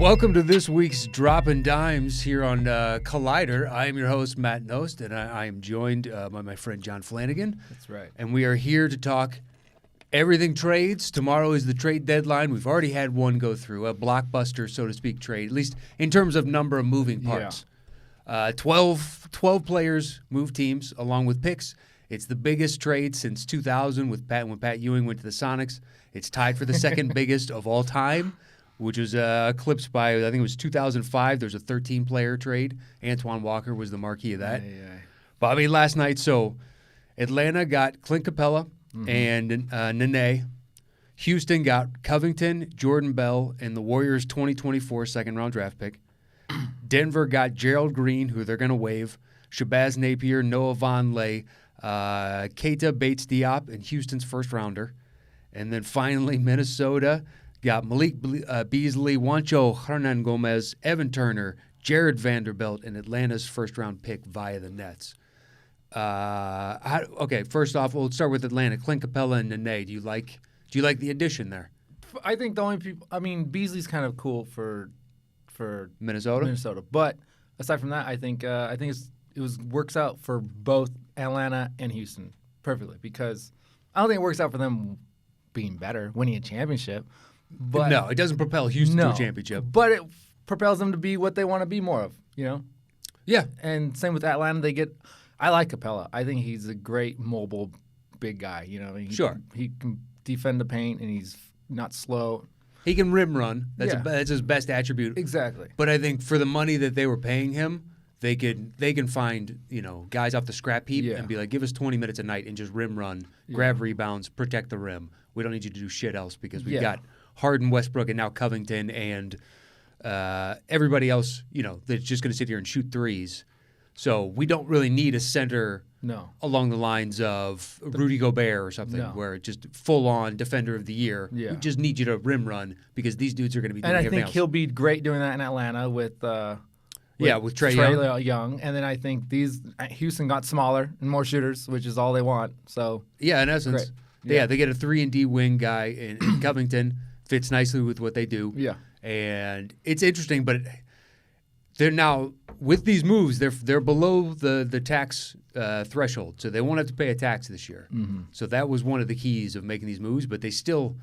Welcome to this week's Droppin' Dimes here on Collider. I am your host, Matt Nost, and I am joined by my friend Jon Flannigan. That's right. And we are here to talk everything trades. Tomorrow is the trade deadline. We've already had one go through, a blockbuster, so to speak, trade, at least in terms of number of moving parts. 12 players move teams along with picks. It's the biggest trade since 2000 when Pat Ewing went to the Sonics. It's tied for the second biggest of all time, which was eclipsed by, I think it was 2005. There's a 13-player trade. Antoine Walker was the marquee of that. But I mean, last night, so Atlanta got Clint Capella and Nene. Houston got Covington, Jordan Bell, and the Warriors' 2024 second-round draft pick. Denver got Gerald Green, who they're going to waive, Shabazz Napier, Noah Vonleh, Keita Bates-Diop, and Houston's first-rounder. And then finally, Minnesota got Malik Beasley, Juancho Hernan-Gomez, Evan Turner, Jared Vanderbilt, and Atlanta's first-round pick via the Nets. Okay, first off, we'll start with Atlanta. Clint Capella and Nene. Do you like the addition there? I think the only people. I mean, Beasley's kind of cool for Minnesota. But aside from that, I think works out for both Atlanta and Houston perfectly, because I don't think it works out for them being better, winning a championship. But no, it doesn't propel Houston to a championship. But it propels them to be what they want to be more of, you know? Yeah. And same with Atlanta. I like Capella. I think he's a great mobile big guy, you know? He can defend the paint, and he's not slow. He can rim run. That's his best attribute. Exactly. But I think for the money that they were paying him, they can find, guys off the scrap heap and be like, give us 20 minutes a night and just rim run, grab rebounds, protect the rim. We don't need you to do shit else because we've got Harden, Westbrook, and now Covington and everybody else, that's just going to sit here and shoot threes. So we don't really need a center along the lines of Rudy Gobert or something where it's just full-on defender of the year. Yeah. We just need you to rim run because these dudes are going to be doing everything else. And I think he'll be great doing that in Atlanta with Trae Young. And then I think Houston got smaller and more shooters, which is all they want. So yeah, in essence. Great. They get a 3-and-D wing guy in Covington. Fits nicely with what they do. Yeah. And it's interesting, but they're now, with these moves, they're below the tax threshold, so they won't have to pay a tax this year. Mm-hmm. So that was one of the keys of making these moves, but they still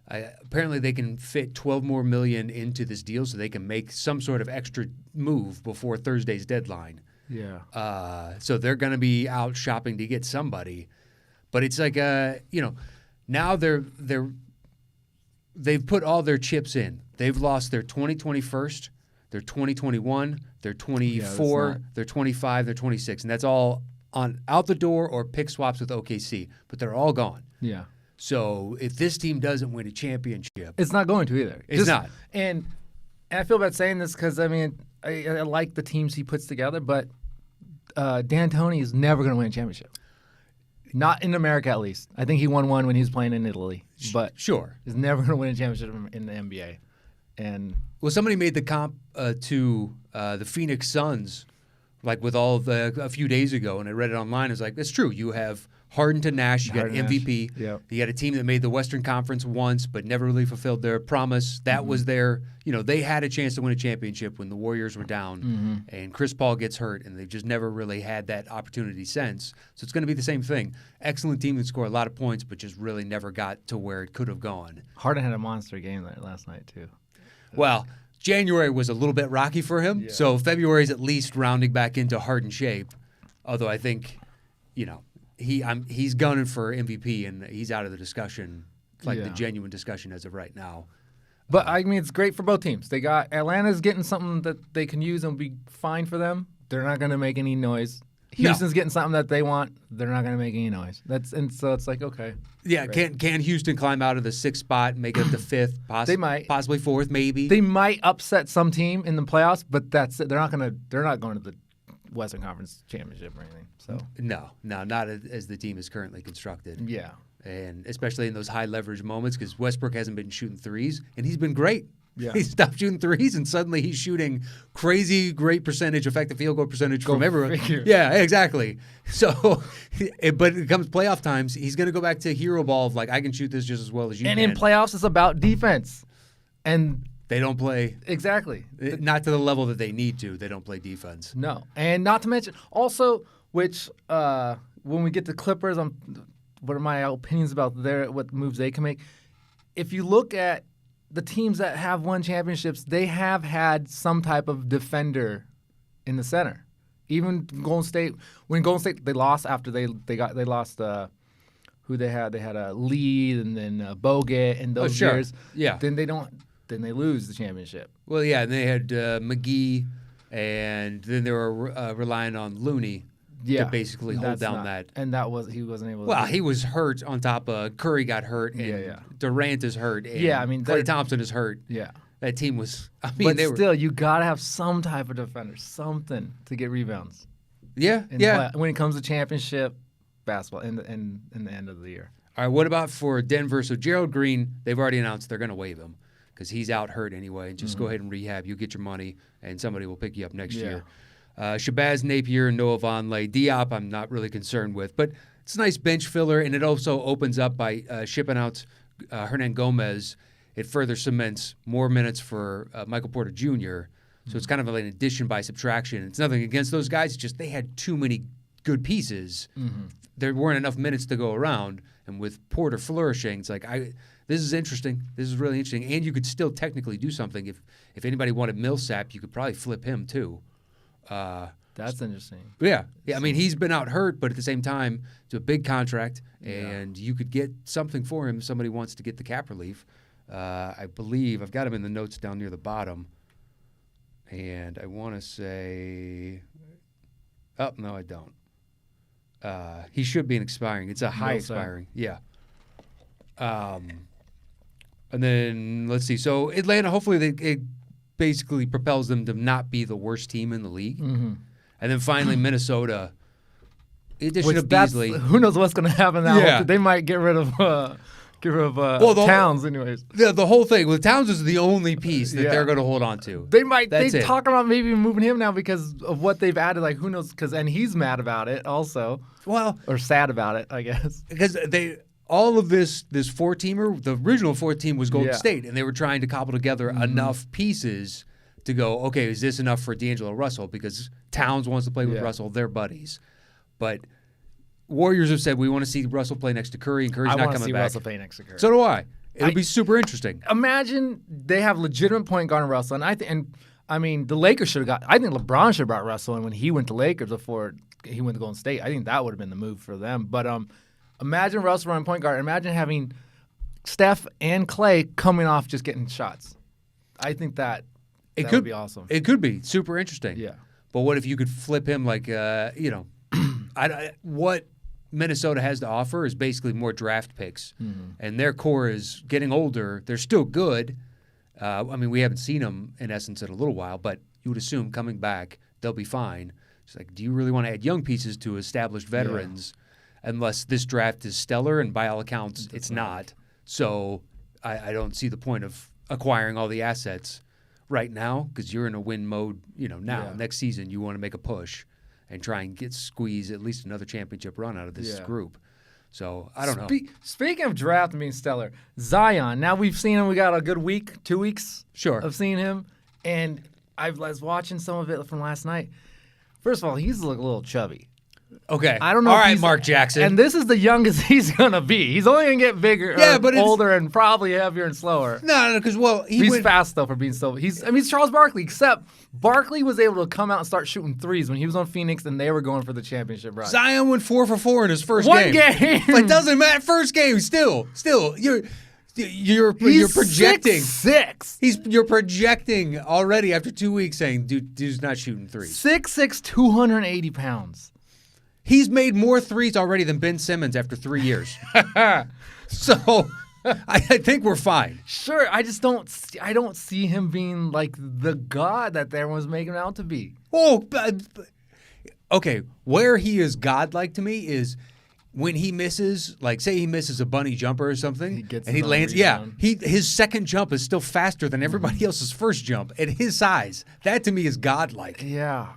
apparently they can fit $12 more million into this deal, so they can make some sort of extra move before Thursday's deadline. Yeah. So they're going to be out shopping to get somebody, but it's like now they've put all their chips in. They've lost their 2021, their 2021, their 24, their 25, their 26, and that's all out the door or pick swaps with OKC. But they're all gone. Yeah. So if this team doesn't win a championship, it's not going to either. It's not. And I feel bad saying this because I like the teams he puts together, but D'Antoni is never going to win a championship. Not in America, at least. I think he won one when he was playing in Italy, but sure, he's never going to win a championship in the NBA. And somebody made the comp to the Phoenix Suns, like with a few days ago, and I read it online. It's like, it's true. You have Harden to Nash. You got MVP. Yep. You got a team that made the Western Conference once, but never really fulfilled their promise. That was their, they had a chance to win a championship when the Warriors were down, and Chris Paul gets hurt, and they've just never really had that opportunity since. So it's going to be the same thing. Excellent team that scored a lot of points, but just really never got to where it could have gone. Harden had a monster game last night, too. Well, January was a little bit rocky for him, so February's at least rounding back into Harden shape. Although I think, he's gunning for MVP, and he's out of the discussion, the genuine discussion as of right now. But, it's great for both teams. They got Atlanta's getting something that they can use and will be fine for them. They're not going to make any noise. Houston's getting something that they want. They're not going to make any noise. So it's like, okay. Yeah, great. Can Houston climb out of the 6th spot, make it up to 5th, they might. Possibly 4th, maybe? They might upset some team in the playoffs, but that's it. They're not going to the Western Conference Championship or anything. So No, not as the team is currently constructed. Yeah. And especially in those high leverage moments, because Westbrook hasn't been shooting threes, and he's been great. Yeah. He stopped shooting threes, and suddenly he's shooting crazy, great percentage, effective field goal percentage from everyone. Yeah, exactly. So, but it comes playoff times, he's going to go back to hero ball of I can shoot this just as well as you can. And in playoffs, it's about defense. And They don't play exactly. Not to the level that they need to. They don't play defense. No, and not to mention also, which when we get to Clippers, what are my opinions about what moves they can make? If you look at the teams that have won championships, they have had some type of defender in the center. Even Golden State, when Golden State they lost after they lost who they had a lead and then Bogut in those years. Yeah. Then they lose the championship. Well, yeah, and they had McGee, and then they were relying on Looney to basically hold down that. And he wasn't able to. Well, he was hurt on top of Curry got hurt, and Durant is hurt. And Klay Thompson is hurt. Yeah. That team was. But still, you gotta have some type of defender, something to get rebounds. Yeah, When it comes to championship basketball in the end of the year. All right, what about for Denver? So Gerald Green, they've already announced they're going to waive him because he's out hurt anyway. Just go ahead and rehab. You get your money, and somebody will pick you up next year. Shabazz Napier and Noah Vonleh. Diop, I'm not really concerned with, but it's a nice bench filler, and it also opens up by shipping out Hernan Gomez. It further cements more minutes for Michael Porter Jr., so it's kind of an addition by subtraction. It's nothing against those guys. It's just they had too many good pieces. There weren't enough minutes to go around, and with Porter flourishing, it's like this is interesting. This is really interesting, and you could still technically do something. If anybody wanted Millsap, you could probably flip him too. That's interesting. Yeah. I mean, he's been out hurt, but at the same time, it's a big contract, and you could get something for him if somebody wants to get the cap relief. I believe I've got him in the notes down near the bottom, and I want to say, oh no, I don't. He should be an expiring. It's a high expiring. Yeah. And then let's see. So Atlanta, hopefully it basically propels them to not be the worst team in the league. And then finally Minnesota. In addition to Beasley, who knows what's going to happen now? Yeah. They might get rid of Towns, anyways. The whole thing with Towns is the only piece that they're going to hold on to. They talk about maybe moving him now because of what they've added. Like who knows? And he's mad about it also. Well, or sad about it, I guess. Because all of this 4-teamer, the original 4-team was Golden State, and they were trying to cobble together enough pieces to go, okay, is this enough for D'Angelo Russell? Because Towns wants to play with Russell, they're buddies. But Warriors have said we want to see Russell play next to Curry, and Curry's not coming back. I want to see Russell play next to Curry. So do I. It'll be super interesting. Imagine they have legitimate point guard in Russell, and I mean the Lakers should have got. I think LeBron should have brought Russell in when he went to Lakers before he went to Golden State. I think that would have been the move for them. But imagine Russell running point guard. Imagine having Steph and Klay coming off just getting shots. I think that would be awesome. It could be super interesting. Yeah. But what if you could flip him like what Minnesota has to offer is basically more draft picks, and their core is getting older. They're still good. I mean, we haven't seen them in essence in a little while, but you would assume coming back they'll be fine. It's like, do you really want to add young pieces to established veterans? Unless this draft is stellar, and by all accounts, it's not. So I don't see the point of acquiring all the assets right now because you're in a win mode. Next season you want to make a push and try and squeeze at least another championship run out of this group. So I don't know. Speaking of draft being stellar, Zion. Now we've seen him. We got a good week, 2 weeks of seeing him, and I was watching some of it from last night. First of all, he's a little chubby. Okay. I don't know. All right, Mark Jackson. And this is the youngest he's gonna be. He's only gonna get bigger, but older, and probably heavier and slower. No, because he's fast though for being so. He's Charles Barkley. Except Barkley was able to come out and start shooting threes when he was on Phoenix, and they were going for the championship run. Zion went 4 for 4 in his first game. One game. It doesn't matter. First game, still, you're projecting 6'6". You're projecting already after 2 weeks, saying dude's not shooting threes. 6'6", 280 pounds. He's made more threes already than Ben Simmons after 3 years. So I think we're fine. Sure, I don't see him being like the god that everyone's making him out to be. Oh, okay. Where he is godlike to me is when he misses, like say he misses a bunny jumper or something, and he lands. Rebound. His second jump is still faster than everybody else's first jump at his size. That to me is godlike. Yeah.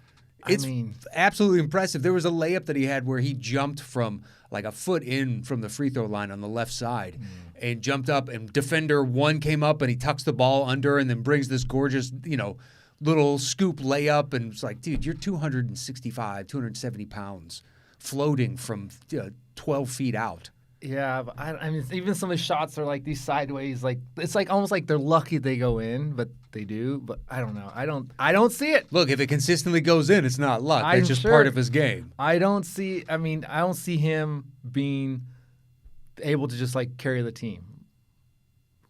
It's absolutely impressive. There was a layup that he had where he jumped from like a foot in from the free throw line on the left side and jumped up, and defender one came up and he tucks the ball under and then brings this gorgeous, little scoop layup. And it's like, dude, you're 265, 270 pounds floating from 12 feet out. Yeah, but I mean, even some of the shots are like these sideways, like it's like almost like they're lucky they go in, but they do. But I don't know. I don't see it. Look, if it consistently goes in, it's not luck. It's just part of his game. I don't see him being able to just like carry the team.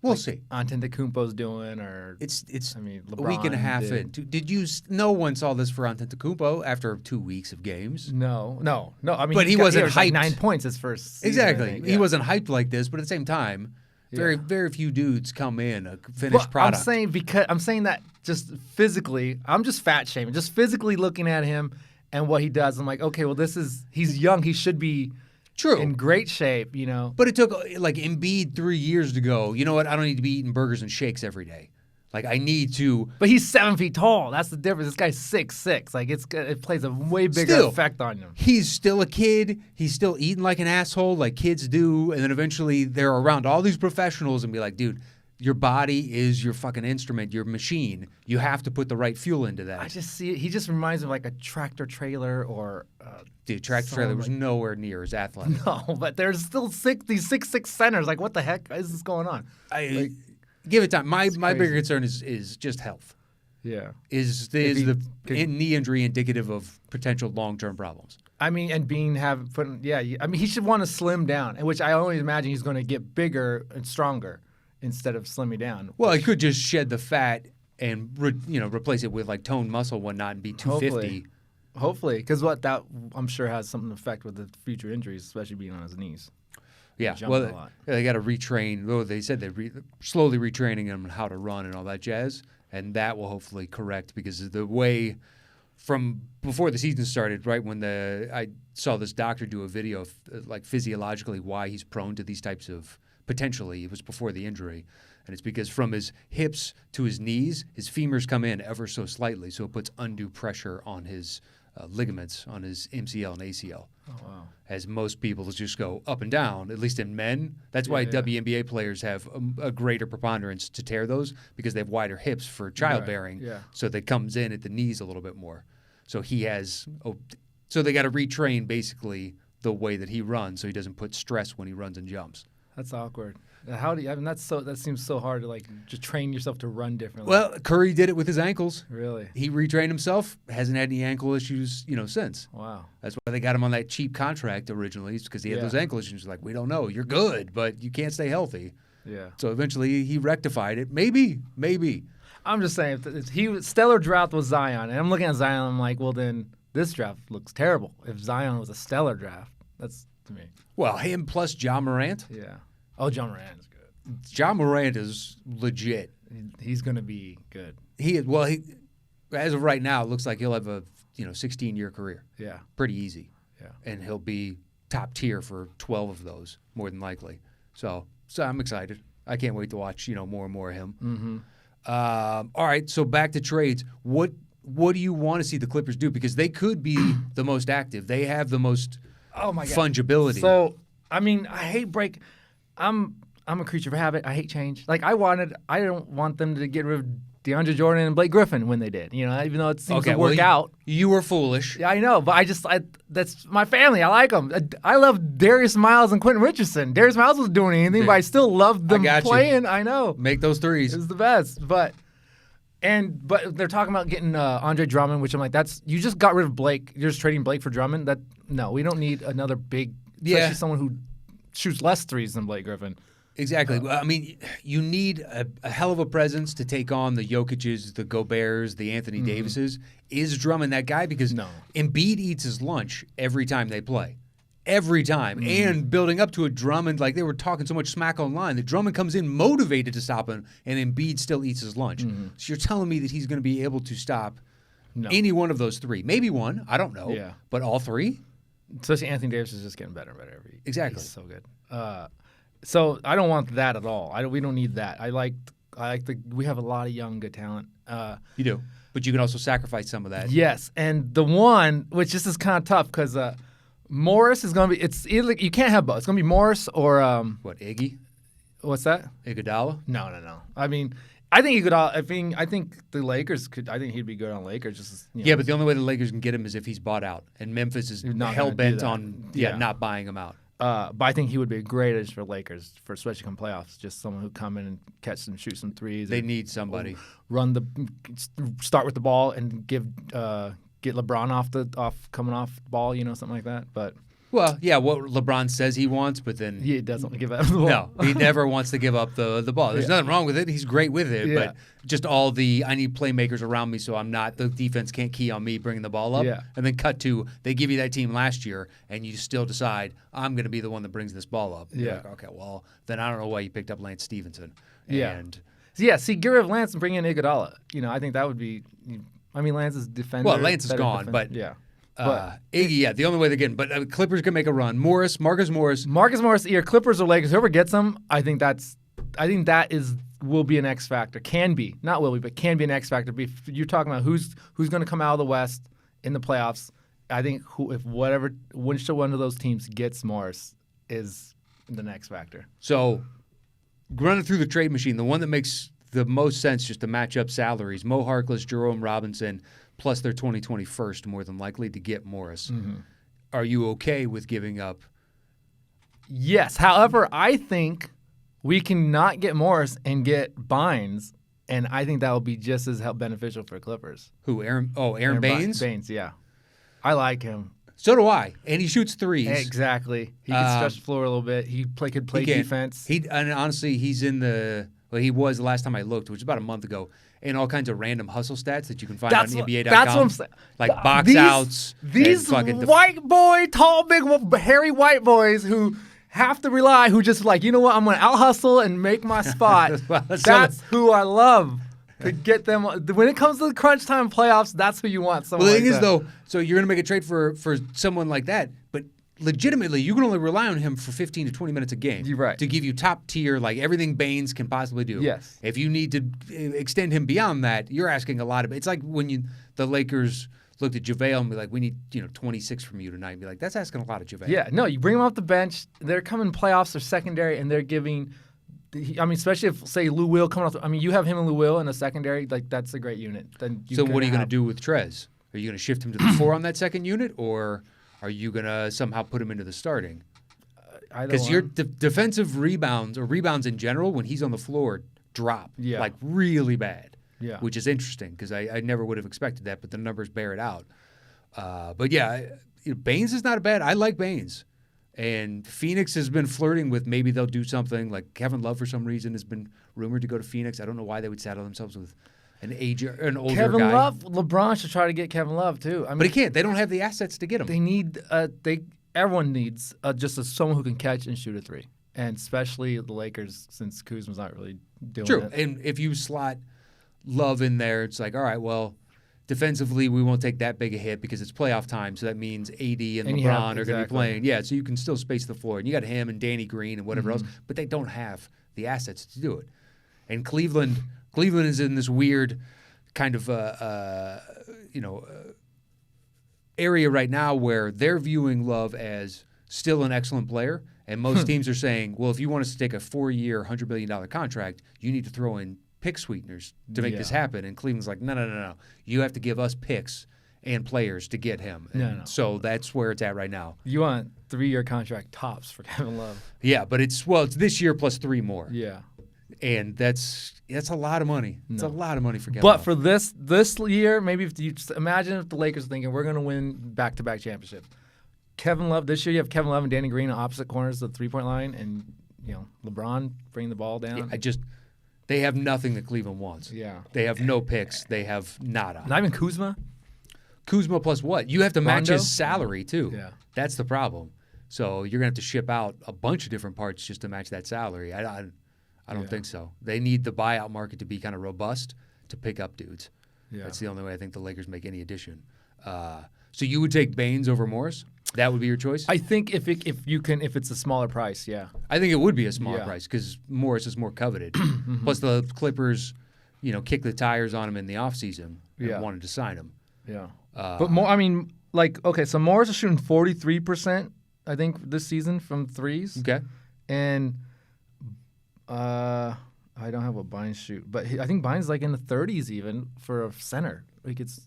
We'll like see. Antetokounmpo's doing, or it's LeBron a week and a half did. in. Did you? No one saw this for Antetokounmpo after 2 weeks of games. No. I mean, but he wasn't hyped. Like 9 points his first season, exactly. He wasn't hyped like this. But at the same time, very few dudes come in a finished product. I'm saying that just physically, I'm just fat shaming. Just physically looking at him and what he does, I'm like, okay, well, he's young. He should be. True. In great shape, But it took, like, Embiid 3 years to go, you know what, I don't need to be eating burgers and shakes every day. Like, I need to. But he's 7 feet tall. That's the difference. This guy's 6'6". Like, it plays a way bigger effect on him. He's still a kid. He's still eating like an asshole like kids do. And then eventually they're around all these professionals and be like, dude, your body is your fucking instrument, your machine. You have to put the right fuel into that. I just see it. He just reminds me of like a tractor trailer or. Dude, tractor trailer was nowhere near as athletic. No, but there's still these 6'6" centers. Like, what the heck is this going on? Give it time. My bigger concern is just health. Yeah. Is the knee injury indicative of potential long-term problems? I mean, and he should want to slim down, which I always imagine he's going to get bigger and stronger instead of slimming down. Well, he could just shed the fat and replace it with like toned muscle and whatnot and be 250. Hopefully, because that I'm sure has something to affect with the future injuries, especially being on his knees. Yeah, well, they got to retrain. Oh, they said they're slowly retraining him on how to run and all that jazz, and that will hopefully correct because the way from before the season started, right when I saw this doctor do a video of like physiologically why he's prone to these types of potentially it was before the injury, and it's because from his hips to his knees, his femurs come in ever so slightly, so it puts undue pressure on his ligaments on his MCL and ACL. Oh, wow. As most people just go up and down, at least in men. That's why WNBA players have a greater preponderance to tear those because they have wider hips for childbearing. Right. Yeah. So that comes in at the knees a little bit more. So he has so they got to retrain basically the way that he runs so he doesn't put stress when he runs and jumps. That's awkward. How do you? I mean, that seems so hard to like just train yourself to run differently. Well, Curry did it with his ankles. Really? He retrained himself. Hasn't had any ankle issues, since. Wow. That's why they got him on that cheap contract originally, because he had those ankle issues. Like, we don't know. You're good, but you can't stay healthy. Yeah. So eventually he rectified it. Maybe. I'm just saying, stellar draft was Zion, and I'm looking at Zion. I'm like, well, then this draft looks terrible. If Zion was a stellar draft, that's to me. Well, him plus Ja Morant. Yeah. Oh, Ja Morant is good. Ja Morant is legit. He's going to be good. He as of right now, it looks like he'll have a 16-year career. Yeah. Pretty easy. Yeah. And he'll be top tier for 12 of those, more than likely. So I'm excited. I can't wait to watch more and more of him. Mm-hmm. All right, so back to trades. What do you want to see the Clippers do? Because they could be the most active. They have the most fungibility. So I mean, I hate break. I'm a creature of habit. I hate change. Like I don't want them to get rid of DeAndre Jordan and Blake Griffin when they did. Even though it seems to work out. You were foolish. Yeah, I know, but that's my family. I like them. I love Darius Miles and Quentin Richardson. Darius Miles wasn't doing anything, but I still loved them playing. I know. Make those threes. It was the best. But they're talking about getting Andre Drummond, which I'm like, you just got rid of Blake. You're just trading Blake for Drummond. No, we don't need another big, especially someone who shoots less threes than Blake Griffin. Exactly. I mean, you need a hell of a presence to take on the Jokic's, the Goberts, the Anthony Davises. Is Drummond that guy? Because Embiid eats his lunch every time they play. Every time. And building up to a Drummond, like they were talking so much smack online, that Drummond comes in motivated to stop him, and Embiid still eats his lunch. So you're telling me that he's going to be able to stop any one of those three. Maybe one. I don't know. Yeah. But all three? Especially Anthony Davis is just getting better and better every year. Exactly. He's so good. So I don't want that at all. We don't need that. We have a lot of young, good talent. You do. But you can also sacrifice some of that. Yes. And the one, which this is kind of tough because Morris is going to be. It's either you can't have both. It's going to be Morris or What, Iggy? what's that? Iguodala? No. I mean, I think Iguodala. I think the Lakers could. I think he'd be good on Lakers. Just as, Yeah, but the only way the Lakers can get him is if he's bought out, and Memphis is Not hell gonna bent do that. on Yeah. not buying him out. But I think he would be a great addition for Lakers, for especially come playoffs. Just someone who come in and catch some, shoot some threes. They or need somebody. start with the ball and get LeBron off coming off the ball, something like that. But Well, yeah, what LeBron says he wants, but then he doesn't give up the ball. no, he never wants to give up the ball. There's nothing wrong with it. He's great with it, Yeah. but just all the I need playmakers around me, so the defense can't key on me bringing the ball up. Yeah. And then cut to they give you that team last year, and you still decide I'm going to be the one that brings this ball up. You're Yeah. like, okay, well then I don't know why you picked up Lance Stevenson. Yeah. And Yeah, see, get rid of Lance and bring in Iguodala. I think that would be. I mean, Lance is defender. Well, Lance is better gone, but yeah. Iggy, yeah, the only way they're getting. But Clippers can make a run. Marcus Morris. Marcus Morris, either Clippers or Lakers, whoever gets him, I think that will be an X factor. Can be, not will be, but can be an X factor. If you're talking about who's going to come out of the West in the playoffs, I think which one of those teams gets Morris is the next factor. So running through the trade machine, the one that makes the most sense just to match up salaries, Mo Harkless, Jerome Robinson, plus their 2020 first, more than likely to get Morris. Mm-hmm. Are you okay with giving up? Yes. However, I think we can not get Morris and get Bynes, and I think that will be just as beneficial for Clippers. Who? Aaron Baines? Baines, yeah. I like him. So do I. And he shoots threes. Exactly. He can stretch the floor a little bit. He could play defense. And honestly, he's in he was the last time I looked, which was about a month ago, in all kinds of random hustle stats that you can find on NBA.com. That's what I'm saying. Like box outs. These white boy, tall, big, hairy white boys who have to rely, who just like, you know what, I'm going to out hustle and make my spot. That's who I love. To get them when it comes to the crunch time playoffs, that's who you want. Well, the thing is, though, so you're going to make a trade for someone like that, but legitimately, you can only rely on him for 15 to 20 minutes a game. You're right. To give you top tier, like everything Baines can possibly do. Yes. If you need to extend him beyond that, you're asking a lot of it. It's like when the Lakers looked at JaVale and be like, we need 26 from you tonight. And be like, that's asking a lot of JaVale. Yeah, no, you bring him off the bench. They're coming playoffs or secondary, and they're giving. Especially if, say, Lou Will coming off. You have him and Lou Will in a secondary. Like, that's a great unit. Then so what are you going to do with Trez? Are you going to shift him to the 4 on that second unit, or are you going to somehow put him into the starting? Because your defensive rebounds, or rebounds in general, when he's on the floor, drop like really bad. Yeah. Which is interesting because I never would have expected that, but the numbers bear it out. But yeah, Baines is not bad. I like Baines. And Phoenix has been flirting with maybe they'll do something. Like Kevin Love, for some reason, has been rumored to go to Phoenix. I don't know why they would saddle themselves with an older Kevin guy. Love, LeBron should try to get Kevin Love too. But he can't. They don't have the assets to get him. They need. Everyone needs just someone who can catch and shoot a three, and especially the Lakers, since Kuzma's not really doing True. it. And if you slot Love in there, it's like, all right, well, defensively, we won't take that big a hit because it's playoff time. So that means AD and LeBron are going to be playing. Yeah, so you can still space the floor. And you got him and Danny Green and whatever else, but they don't have the assets to do it. And Cleveland is in this weird kind of area right now where they're viewing Love as still an excellent player. And most teams are saying, well, if you want us to take a 4-year, $100 million contract, you need to throw in pick sweeteners to make this happen. And Cleveland's like, no. You have to give us picks and players to get him. And so that's where it's at right now. You want 3-year contract tops for Kevin Love. Yeah, but it's this year plus 3 more. Yeah. And that's a lot of money. It's a lot of money for Kevin But Love. for this year, maybe if you just imagine if the Lakers are thinking we're going to win back-to-back championship. Kevin Love, this year you have Kevin Love and Danny Green on opposite corners of the three-point line, and LeBron bring the ball down. Yeah, they have nothing that Cleveland wants. Yeah. They have no picks. They have nada. Not even Kuzma? Kuzma plus what? You have to match Rondo? his salary, too. Yeah. That's the problem. So you're going to have to ship out a bunch of different parts just to match that salary. I don't think so. They need the buyout market to be kind of robust to pick up dudes. Yeah. That's the only way I think the Lakers make any addition. So you would take Baines over Morris? That would be your choice? I think if it's a smaller price, yeah. I think it would be a smaller price because Morris is more coveted. Plus the Clippers, kicked the tires on him in the offseason and wanted to sign him. Yeah. But more, so Morris is shooting 43%, I think, this season from threes. Okay. And I don't have what Bynes shoot, but I think Bynes like in the 30s even for a center. Like it's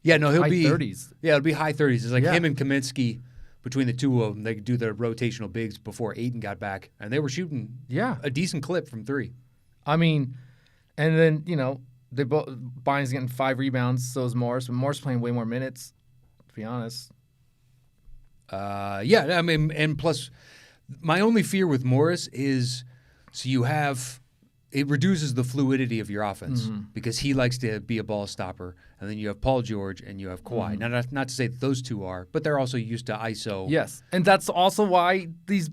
he'll high be 30s. Yeah, it'll be high 30s. It's like Yeah. him and Kaminsky. Between the two of them, they could do their rotational bigs before Ayton got back, and they were shooting a decent clip from three. I mean, and then they both Bynes getting 5 rebounds, so is Morris, but Morris playing way more minutes. To be honest. I mean, and plus, my only fear with Morris is, it reduces the fluidity of your offense because he likes to be a ball stopper, and then you have Paul George and you have Kawhi. Now, not to say that those two are, but they're also used to ISO. Yes, and that's also why these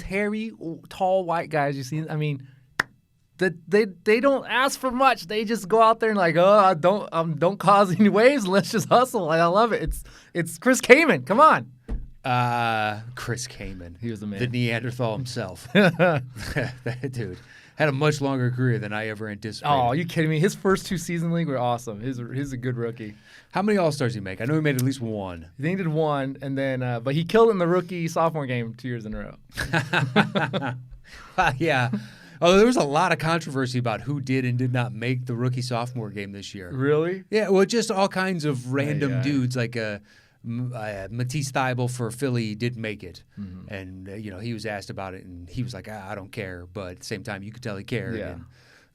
hairy, tall white guys you see. I mean, that they don't ask for much. They just go out there and don't cause any waves. Let's just hustle. And I love it. It's Chris Kaman. Come on. Chris Kaman. He was the man. The Neanderthal himself. That dude had a much longer career than I ever anticipated. Oh, are you kidding me? His first 2 season league were awesome. He's a good rookie. How many All-Stars did he make? I know he made at least one. I think he did one, and then but he killed in the rookie-sophomore game 2 years in a row. Yeah. Although there was a lot of controversy about who did and did not make the rookie-sophomore game this year. Really? Yeah, well, just all kinds of random dudes like Matisse Thybulle for Philly didn't make it, and he was asked about it, and he was like, I don't care, but at the same time, you could tell he cared. Yeah.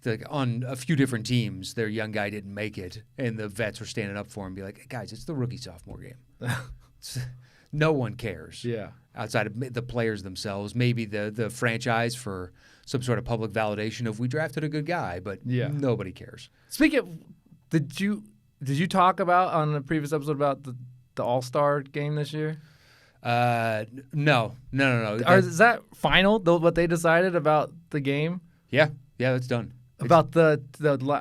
And on a few different teams, their young guy didn't make it, and the vets were standing up for him, and be like, hey, guys, it's the rookie-sophomore game. No one cares. Yeah. Outside of the players themselves, maybe the franchise for some sort of public validation of we drafted a good guy, but nobody cares. Speaking of, did you talk about on the previous episode about the All-Star game this year? No. Is that final? What they decided about the game? Yeah, that's done. About the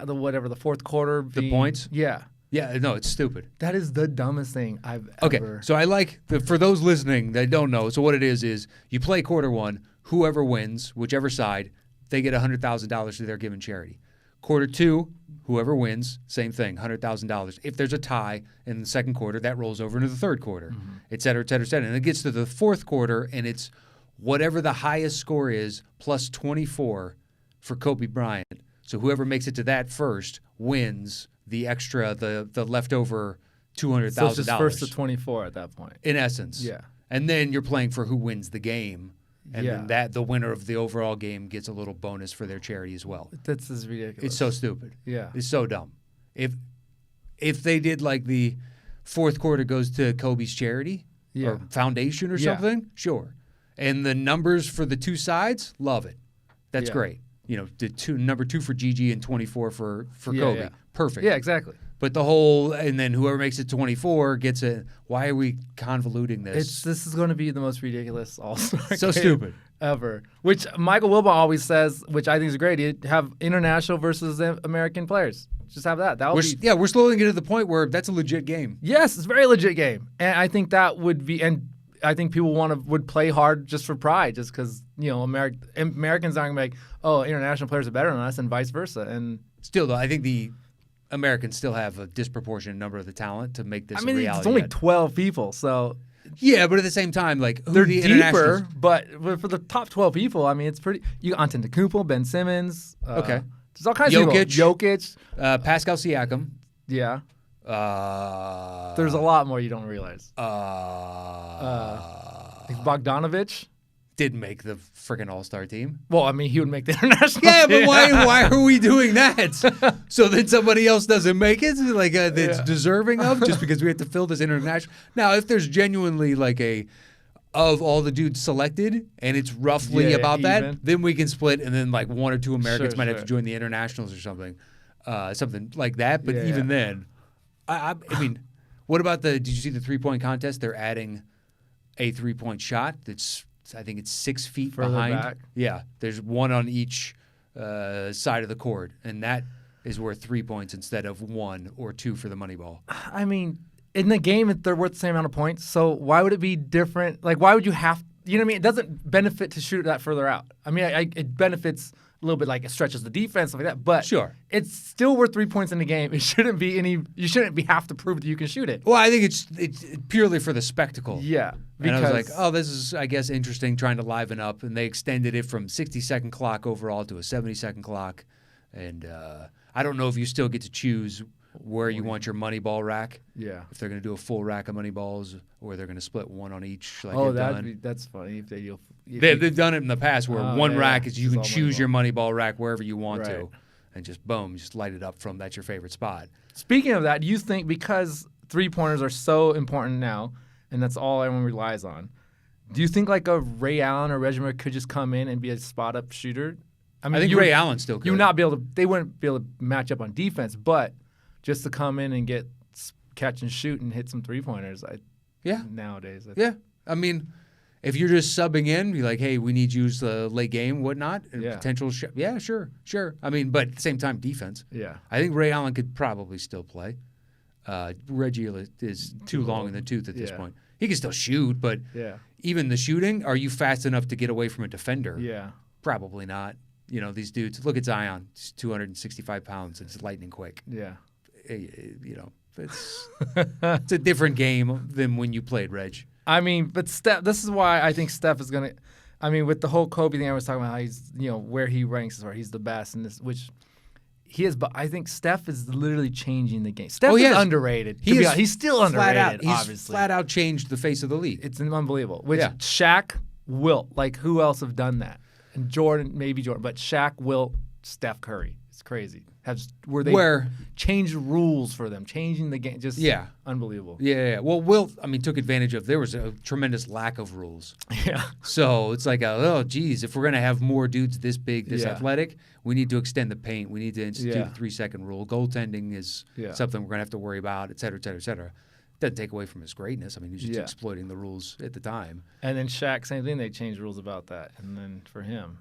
whatever the fourth quarter. The points. Yeah. Yeah, no, it's stupid. That is the dumbest thing I've ever. Okay, so I like for those listening that don't know. So what it is you play quarter one. Whoever wins, whichever side, they get $100,000 to their given charity. Quarter two, whoever wins, same thing, $100,000. If there's a tie in the second quarter, that rolls over into the third quarter, et cetera, et cetera, et cetera. And it gets to the fourth quarter, and it's whatever the highest score is plus 24 for Kobe Bryant. So whoever makes it to that first wins the extra, the leftover $200,000. So it's just first to 24 at that point. In essence. Yeah. And then you're playing for who wins the game. And Yeah. then the winner of the overall game gets a little bonus for their charity as well. That's just ridiculous. It's so stupid. Yeah. It's so dumb. If they did like the fourth quarter goes to Kobe's charity or foundation or something, sure. And the numbers for the two sides, love it. That's great. Number 2 for Gigi and 24 for Kobe. Yeah. Perfect. Yeah, exactly. But and then whoever makes it 24 gets it. Why are we convoluting this? This is going to be the most ridiculous All-Star So game stupid. ever. Which Michael Wilbon always says, which I think is great. You have international versus American players. Just have that. We're slowly getting to the point where that's a legit game. Yes, it's a very legit game, and I think that would be. And I think people would play hard just for pride, just because Americans aren't going to be like, oh, international players are better than us, and vice versa. And still, though, I think the Americans still have a disproportionate number of the talent to make this a reality. It's only 12 people, so yeah, but at the same time, like they're deeper. But for the top 12 people, I mean, it's pretty. You got Antetokounmpo, Ben Simmons. Okay, there's all kinds of people. Jokic, Pascal Siakam. Yeah. There's a lot more you don't realize. Bogdanovich didn't make the freaking All-Star team. Well, I mean, he would make the international team. But why are we doing that? So then somebody else doesn't make it, like that's deserving of, just because we have to fill this international. Now, if there's genuinely like of all the dudes selected, and it's roughly about even. That, then we can split, and then like 1 or 2 Americans might have to join the internationals or something like that. But even then, I mean, what about did you see the 3-point contest? They're adding a 3-point shot that's, I think it's 6 feet further behind. Back. Yeah, there's one on each side of the court, and that is worth 3 points instead of 1 or 2 for the money ball. I mean, in the game, they're worth the same amount of points. So why would it be different? Like, why would you have? you know what I mean? It doesn't benefit to shoot that further out. I mean, it benefits a little bit, like it stretches the defense, stuff like that. But Sure. It's still worth 3 points in the game. It shouldn't be you shouldn't have to prove that you can shoot it. Well, I think it's purely for the spectacle. Yeah. And I was like, oh, this is, I guess, interesting, trying to liven up. And they extended it from 60-second clock overall to a 70-second clock. And I don't know if you still get to choose where you want your money ball rack. Yeah. If they're going to do a full rack of money balls or they're going to split one on each. Like that's funny. If they've done it in the past where one rack is you can choose your money ball rack wherever you want to. And just boom, just light it up from that's your favorite spot. Speaking of that, do you think because 3-pointers are so important now and that's all everyone relies on, do you think like a Ray Allen or Reggie could just come in and be a spot-up shooter? I think Ray Allen still could. They wouldn't be able to match up on defense, but just to come in and get catch and shoot and hit some 3-pointers, nowadays. Yeah. I mean, if you're just subbing in, be like, hey, we need you the late game, whatnot, and potential sure. I mean, but at the same time, defense. Yeah. I think Ray Allen could probably still play. Reggie is too long in the tooth at this point. He can still shoot, but even the shooting, are you fast enough to get away from a defender? Yeah. Probably not. You know, these dudes, look at Zion. He's 265 pounds. It's lightning quick. Yeah. You know, it's a different game than when you played, Reg. I mean, but Steph, this is why I think Steph is going to – I mean, with the whole Kobe thing I was talking about, how he's, you know, where he ranks as far he's the best in this, which he is, but I think Steph is literally changing the game. Steph is underrated. He's still underrated, obviously. He's flat out changed the face of the league. It's unbelievable. Which Shaq, Wilt, like who else have done that? And Jordan, maybe Jordan, but Shaq, Wilt, Steph Curry. It's crazy. Where changed rules for them, changing the game, just unbelievable. Yeah. Well, Wilt, I mean, took advantage of. There was a tremendous lack of rules. Yeah. So it's like, if we're gonna have more dudes this big, this athletic, we need to extend the paint. We need to institute a 3-second rule. Goaltending is something we're gonna have to worry about, et cetera, et cetera, et cetera. Doesn't take away from his greatness. I mean, he's just exploiting the rules at the time. And then Shaq, same thing. They changed rules about that, and then for him,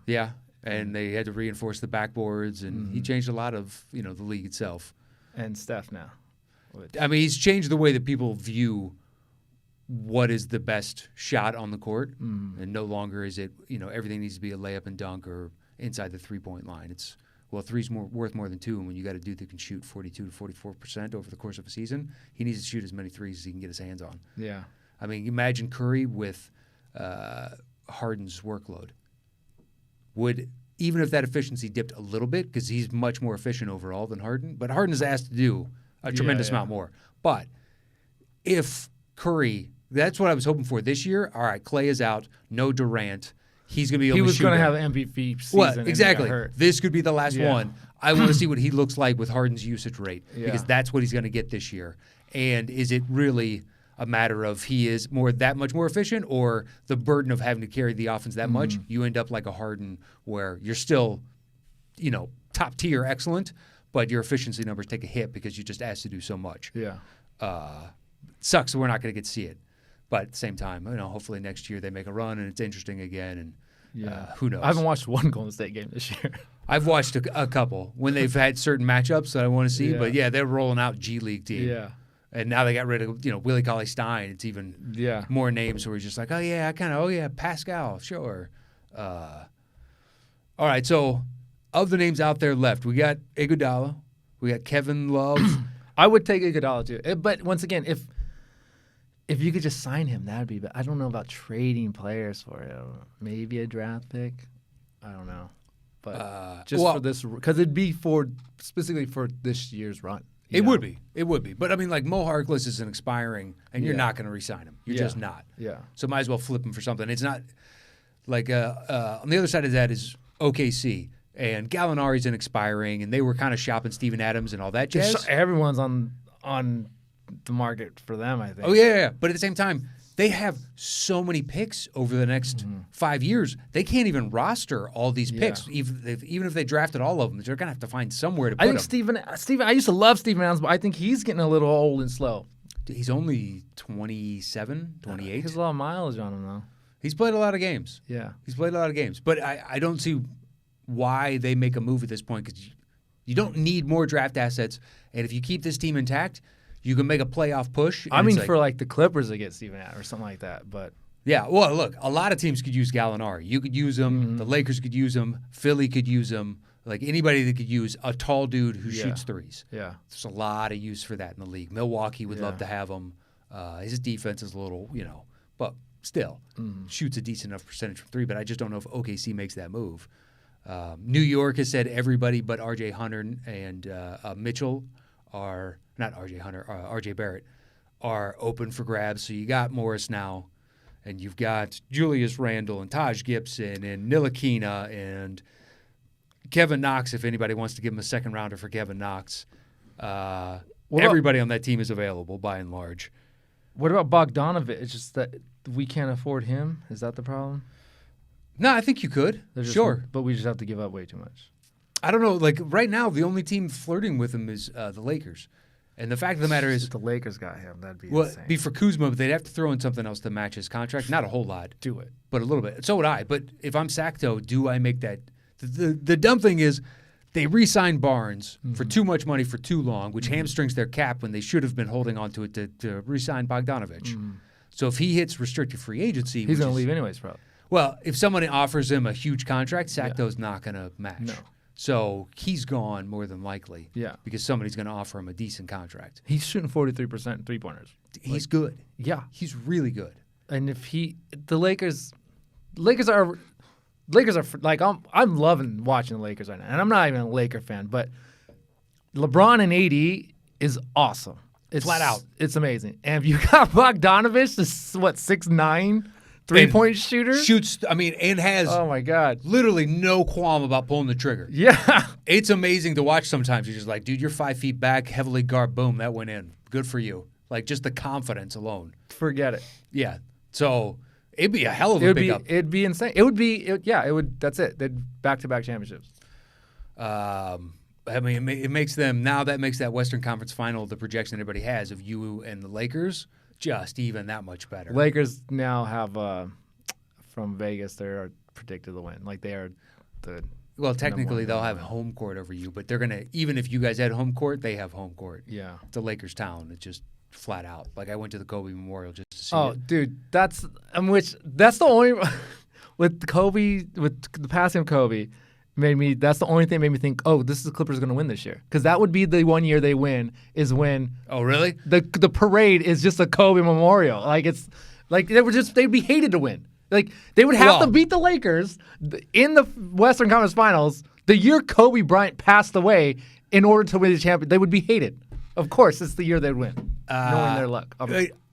and they had to reinforce the backboards, and he changed a lot of, you know, the league itself. And Steph now. I mean, he's changed the way that people view what is the best shot on the court, and no longer is it, you know, everything needs to be a layup and dunk or inside the 3-point line. It's, well, three's worth more than two, and when you got a dude that can shoot 42 to 44% over the course of a season, he needs to shoot as many threes as he can get his hands on. Yeah. I mean, imagine Curry with Harden's workload. Would, even if that efficiency dipped a little bit, because he's much more efficient overall than Harden, but Harden is asked to do a tremendous amount more. But if Curry, that's what I was hoping for this year. All right, Clay is out, no Durant. He's going to be able to shoot. He was going to have an MVP season. Well, exactly. This could be the last one. I want to see what he looks like with Harden's usage rate, because that's what he's going to get this year. And is it really a matter of he is that much more efficient, or the burden of having to carry the offense that much? You end up like a Harden where you're still, you know, top tier excellent, but your efficiency numbers take a hit because you just asked to do so much. Yeah. Sucks that we're not going to get to see it. But at the same time, you know, hopefully next year they make a run and it's interesting again, and who knows? I haven't watched one Golden State game this year. I've watched a couple when they've had certain matchups that I want to see, but they're rolling out G League team. Yeah. And now they got rid of, you know, Willie Cauley-Stein. It's even more names where he's just like, Pascal, sure. All right, so of the names out there left, we got Iguodala, we got Kevin Love. I would take Iguodala too, but once again, if you could just sign him, that'd be. But I don't know about trading players for it. Maybe a draft pick. I don't know, but for this, because it'd be specifically for this year's run. It would be. But I mean, like Mo Harkless isn't expiring, and you're not going to re-sign him. You're just not. Yeah. So might as well flip him for something. It's not like on the other side of that is OKC, and Gallinari's an expiring, and they were kind of shopping Steven Adams and all that jazz. Everyone's on the market for them, I think. Oh yeah. But at the same time, they have so many picks over the next 5 years. They can't even roster all these picks. Even if they drafted all of them, they're going to have to find somewhere to put them. I think Steven, I used to love Steven Adams, but I think he's getting a little old and slow. He's only 27, 28. He has a lot of mileage on him, though. He's played a lot of games. Yeah. He's played a lot of games. But I don't see why they make a move at this point, because you don't need more draft assets. And if you keep this team intact, you can make a playoff push. I mean, for like the Clippers to get Steven Adams or something like that. But Yeah, well, look, a lot of teams could use Gallinari. You could use him. Mm-hmm. The Lakers could use him. Philly could use him. Like anybody that could use a tall dude who shoots threes. Yeah. There's a lot of use for that in the league. Milwaukee would love to have him. His defense is a little, but still shoots a decent enough percentage from three. But I just don't know if OKC makes that move. New York has said everybody but R.J. Hunter and Mitchell are not R.J. Hunter, R.J. Barrett are open for grabs. So you got Morris now. And you've got Julius Randle and Taj Gibson and Ntilikina and Kevin Knox, if anybody wants to give him a second rounder for Kevin Knox. Everybody on that team is available by and large. What about Bogdanovich? It's just that we can't afford him. Is that the problem? No, I think you could. Sure. But we just have to give up way too much. I don't know. Like right now, the only team flirting with him is the Lakers. And the fact of the matter is, if the Lakers got him, that'd be well, insane. be for Kuzma, but they'd have to throw in something else to match his contract. Not a whole lot. Do it. But a little bit. So would I. But if I'm Sacto, do I make that? The dumb thing is they re-signed Barnes for too much money for too long, which hamstrings their cap when they should have been holding on to it to re-sign Bogdanovich. So if he hits restricted free agency, he's going to leave anyways, probably. Well, if somebody offers him a huge contract, Sacto's not going to match. No. So he's gone more than likely. Yeah. Because somebody's going to offer him a decent contract. He's shooting 43% three-pointers. He's good. Yeah. He's really good. And if the Lakers are like I'm loving watching the Lakers right now. And I'm not even a Laker fan, but LeBron and AD is awesome. It's flat out. It's amazing. And if you got Bogdanovich, this 6'9" three-point shooter, shoots. And has oh my god, literally no qualm about pulling the trigger. Yeah, it's amazing to watch. Sometimes you're just like, dude, you're 5 feet back, heavily guard, boom, that went in. Good for you. Like just the confidence alone. Forget it. Yeah. So it'd be a hell of a pickup. It'd be insane. It would. That's it. They'd back-to-back championships. It makes them now. That makes that Western Conference Final the projection everybody has of you and the Lakers just even that much better. Lakers now have from Vegas. They're predicted to win. Like they are the. Well, technically they'll have home court over you, but they're gonna even if you guys had home court, they have home court. Yeah, it's a Lakers town. It's just flat out. Like I went to the Kobe Memorial just to see. Oh, it. Dude, that's the only with Kobe with the passing of Kobe. That's the only thing that made me think, oh, this is the Clippers going to win this year. Because that would be the 1 year they win is when. Oh, really? The parade is just a Kobe memorial. Like it's like they'd be hated to win. Like they would have to beat the Lakers in the Western Conference Finals the year Kobe Bryant passed away in order to win the championship. They would be hated. Of course, it's the year they'd win, knowing their luck.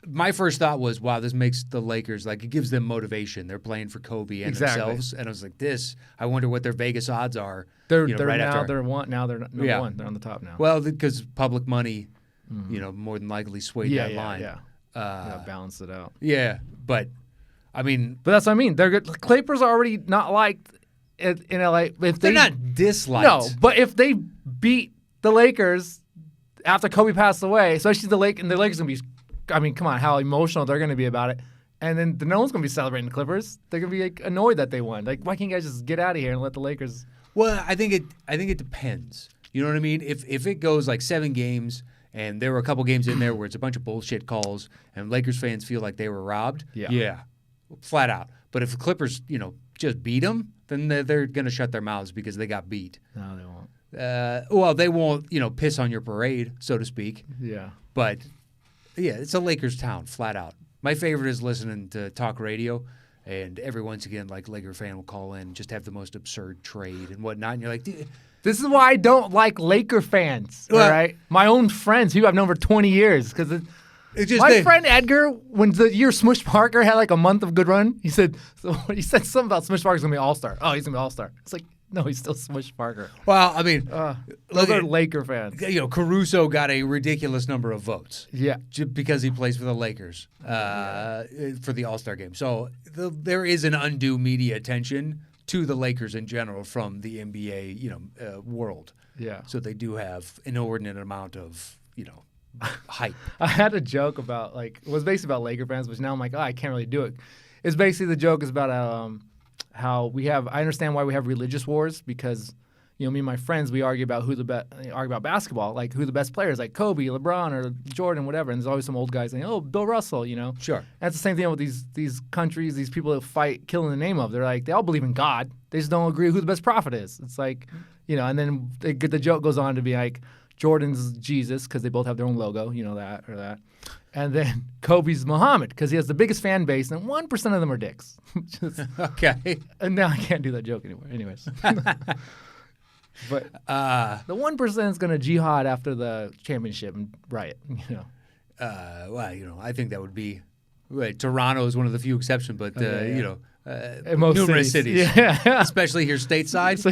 My first thought was, wow, this makes the Lakers, like, it gives them motivation. They're playing for Kobe and themselves. And I was like, I wonder what their Vegas odds are. They're right now after. They're number one. They're on the top now. Well, because public money, more than likely swayed that line. Yeah, balance it out. Yeah, but that's what I mean. They're good. Clippers are already not liked in LA. If they're not disliked. No, but if they beat the Lakers after Kobe passed away, especially the Lakers gonna be. I mean, come on, how emotional they're going to be about it. And then no one's going to be celebrating the Clippers. They're going to be like, annoyed that they won. Like, why can't you guys just get out of here and let the Lakers? Well, I think it depends. You know what I mean? If it goes like 7 games and there were a couple games in there where it's a bunch of bullshit calls and Lakers fans feel like they were robbed, yeah, flat out. But if the Clippers, just beat them, then they're going to shut their mouths because they got beat. No, they won't. Well, they won't, piss on your parade, so to speak. Yeah. But yeah, it's a Lakers town, flat out. My favorite is listening to talk radio, and every once again, like Laker fan will call in and just have the most absurd trade and whatnot. And you're like, dude. This is why I don't like Laker fans, all right? My own friends who I've known for 20 years. Because my friend Edgar, when the year Smush Parker had like a month of good run, he said something about Smush Parker's going to be All-Star. Oh, he's going to be All-Star. It's like, no, he's still Smush Parker. Well, those are Laker fans. Caruso got a ridiculous number of votes. Yeah, because he plays for the Lakers for the All-Star game. So there is an undue media attention to the Lakers in general from the NBA, world. Yeah. So they do have an inordinate amount of, hype. I had a joke about it was basically about Laker fans, but now I'm like, I can't really do it. It's basically the joke is about how I understand why we have religious wars because, me and my friends, we argue about argue about basketball, like who the best players, like Kobe, LeBron, or Jordan, whatever. And there's always some old guys saying, "Oh, Bill Russell," Sure. And that's the same thing with these countries, these people that fight, killing the name of. They're like, they all believe in God. They just don't agree who the best prophet is. It's like, and then the joke goes on to be like, Jordan's Jesus because they both have their own logo, that or that. And then Kobe's Muhammad because he has the biggest fan base, and 1% of them are dicks. Okay. And now I can't do that joke anymore. Anyways. But the 1% is going to jihad after the championship and riot, Well, I think that would be right. Toronto is one of the few exceptions, but most numerous cities. Yeah. Especially here stateside. So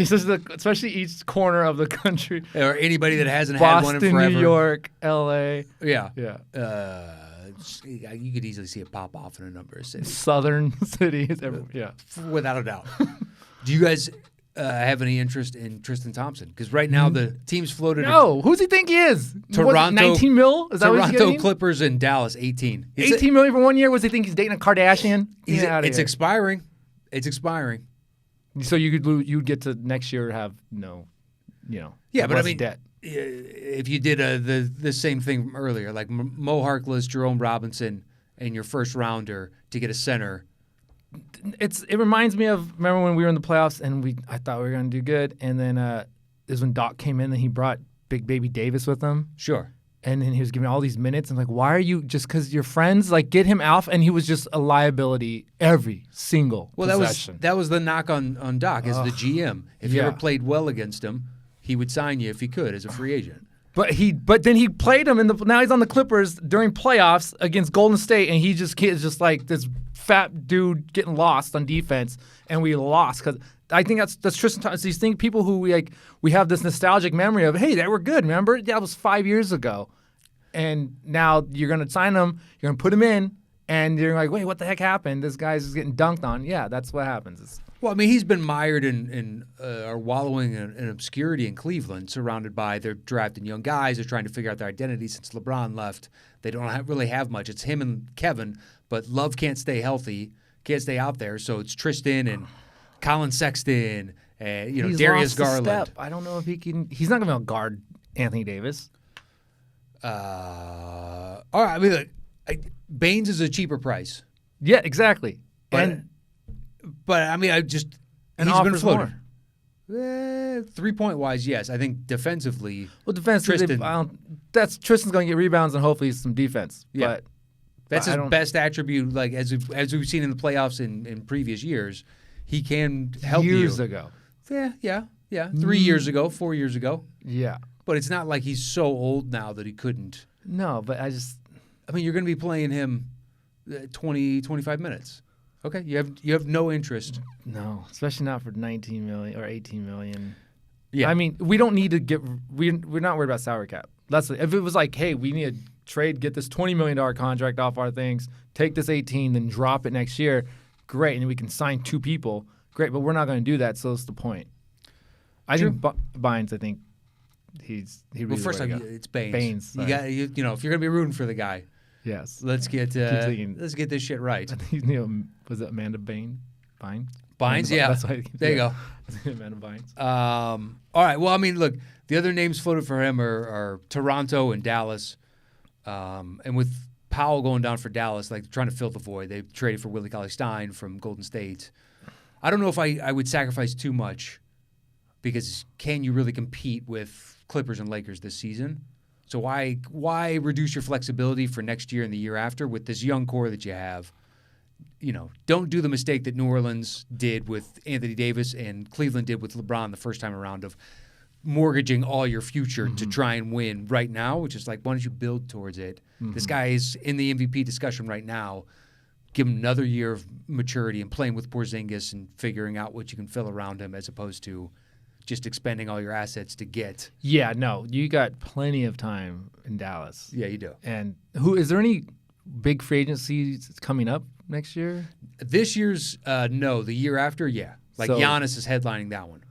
especially each corner of the country. Or anybody that hasn't Boston, had one in forever. New York, L.A. Yeah. Yeah. You could easily see it pop off in a number of cities. Southern cities. Yeah. Without a doubt. Do you guys have any interest in Tristan Thompson? Because right now the team's floated. No. Who's he think he is? Toronto. 19 mil? Is that what he's Toronto getting? Clippers and Dallas, 18. 18 million for 1 year? Was he think he's dating a Kardashian? It's expiring. It's expiring. So you'd get to next year have no, Yeah, but I mean, debt. If you did the same thing from earlier, like Mo Harkless, Jerome Robinson, and your first rounder to get a center. It reminds me of, remember when we were in the playoffs and I thought we were going to do good, and then is when Doc came in and he brought Big Baby Davis with him. Sure. And then he was giving all these minutes. I'm like, why are you, just because you're friends, like get him out? And he was just a liability every single possession. That was the knock on Doc as the GM. If you ever played well against him, he would sign you if he could as a free agent. But then he played him now he's on the Clippers during playoffs against Golden State, and he just is just like this fat dude getting lost on defense, and we lost because I think that's Tristan Thompson. These things, people who we have this nostalgic memory of, hey, they were good. Remember, that was 5 years ago, and now you're gonna sign them, you're gonna put him in, and you're like, wait, what the heck happened? This guy's just getting dunked on. Yeah, that's what happens. Well, I mean, he's been mired in or wallowing in obscurity in Cleveland, surrounded by they're drafting young guys. They're trying to figure out their identity since LeBron left. They don't really have much. It's him and Kevin, but Love can't stay healthy, can't stay out there. So it's Tristan and Colin Sexton and He's Darius lost a Garland. step. I don't know if he can. He's not going to guard Anthony Davis. All right. I mean, look, Baines is a cheaper price. Yeah, exactly. But I mean, he's been floated. 3-point wise, yes. I think defensively. Well, defensively, Tristan's going to get rebounds and hopefully some defense. Yeah. But that's his best attribute. Like as we've seen in the playoffs in previous years, he can help you. Years ago. Yeah. 3 years ago, 4 years ago. Yeah. But it's not like he's so old now that he couldn't. No, but I mean, you're going to be playing him 20, 25 minutes. Okay, you have no interest. No, especially not for 19 million or 18 million. Yeah, I mean, we don't need to get. We're not worried about salary cap. If it was like, hey, we need to trade, get this $20 million contract off our things, take this 18, then drop it next year. Great, and we can sign 2 people. Great, but we're not going to do that. So that's the point. I think Bynes. I think he really. Well, first time it's Baines. Baines. You got if you're going to be rooting for the guy. Yes. Let's get this shit right. I think was it Amanda Bynes? Bynes, yeah. That's why, there you go. Amanda Bynes. All right. Well, I mean, look, the other names floated for him are Toronto and Dallas. And with Powell going down for Dallas, like trying to fill the void, they traded for Willie Cauley-Stein from Golden State. I don't know if I would sacrifice too much because can you really compete with Clippers and Lakers this season? So why reduce your flexibility for next year and the year after with this young core that you have? Don't do the mistake that New Orleans did with Anthony Davis and Cleveland did with LeBron the first time around of mortgaging all your future to try and win right now, which is like, why don't you build towards it? This guy is in the MVP discussion right now. Give him another year of maturity and playing with Porzingis and figuring out what you can fill around him as opposed to just expending all your assets to get. Yeah, no, you got plenty of time in Dallas. Yeah, you do. And is there any big free agencies coming up next year? This year's, no. The year after, yeah. Like Giannis is headlining that one.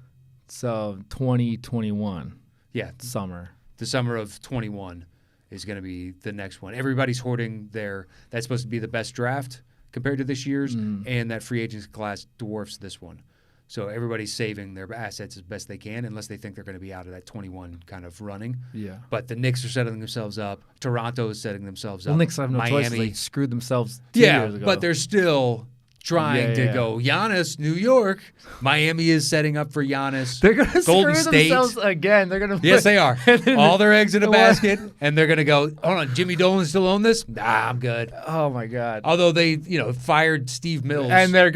So 2021. Yeah. Summer. The summer of 21 is going to be the next one. Everybody's hoarding that's supposed to be the best draft compared to this year's, and that free agency class dwarfs this one. So everybody's saving their assets as best they can unless they think they're going to be out of that 21 kind of running. Yeah. But the Knicks are setting themselves up. Toronto is setting themselves up. Well, Knicks have no choice. Miami. They screwed themselves 2 years ago. But they're still trying to go. Giannis, New York. Miami is setting up for Giannis. They're going to Golden screw State. themselves again. They're going to. Yes, they are. All their eggs in a basket, and they're going to go, hold on, Jimmy Dolan still own this? Nah, I'm good. Oh, my God. Although they, fired Steve Mills. And they're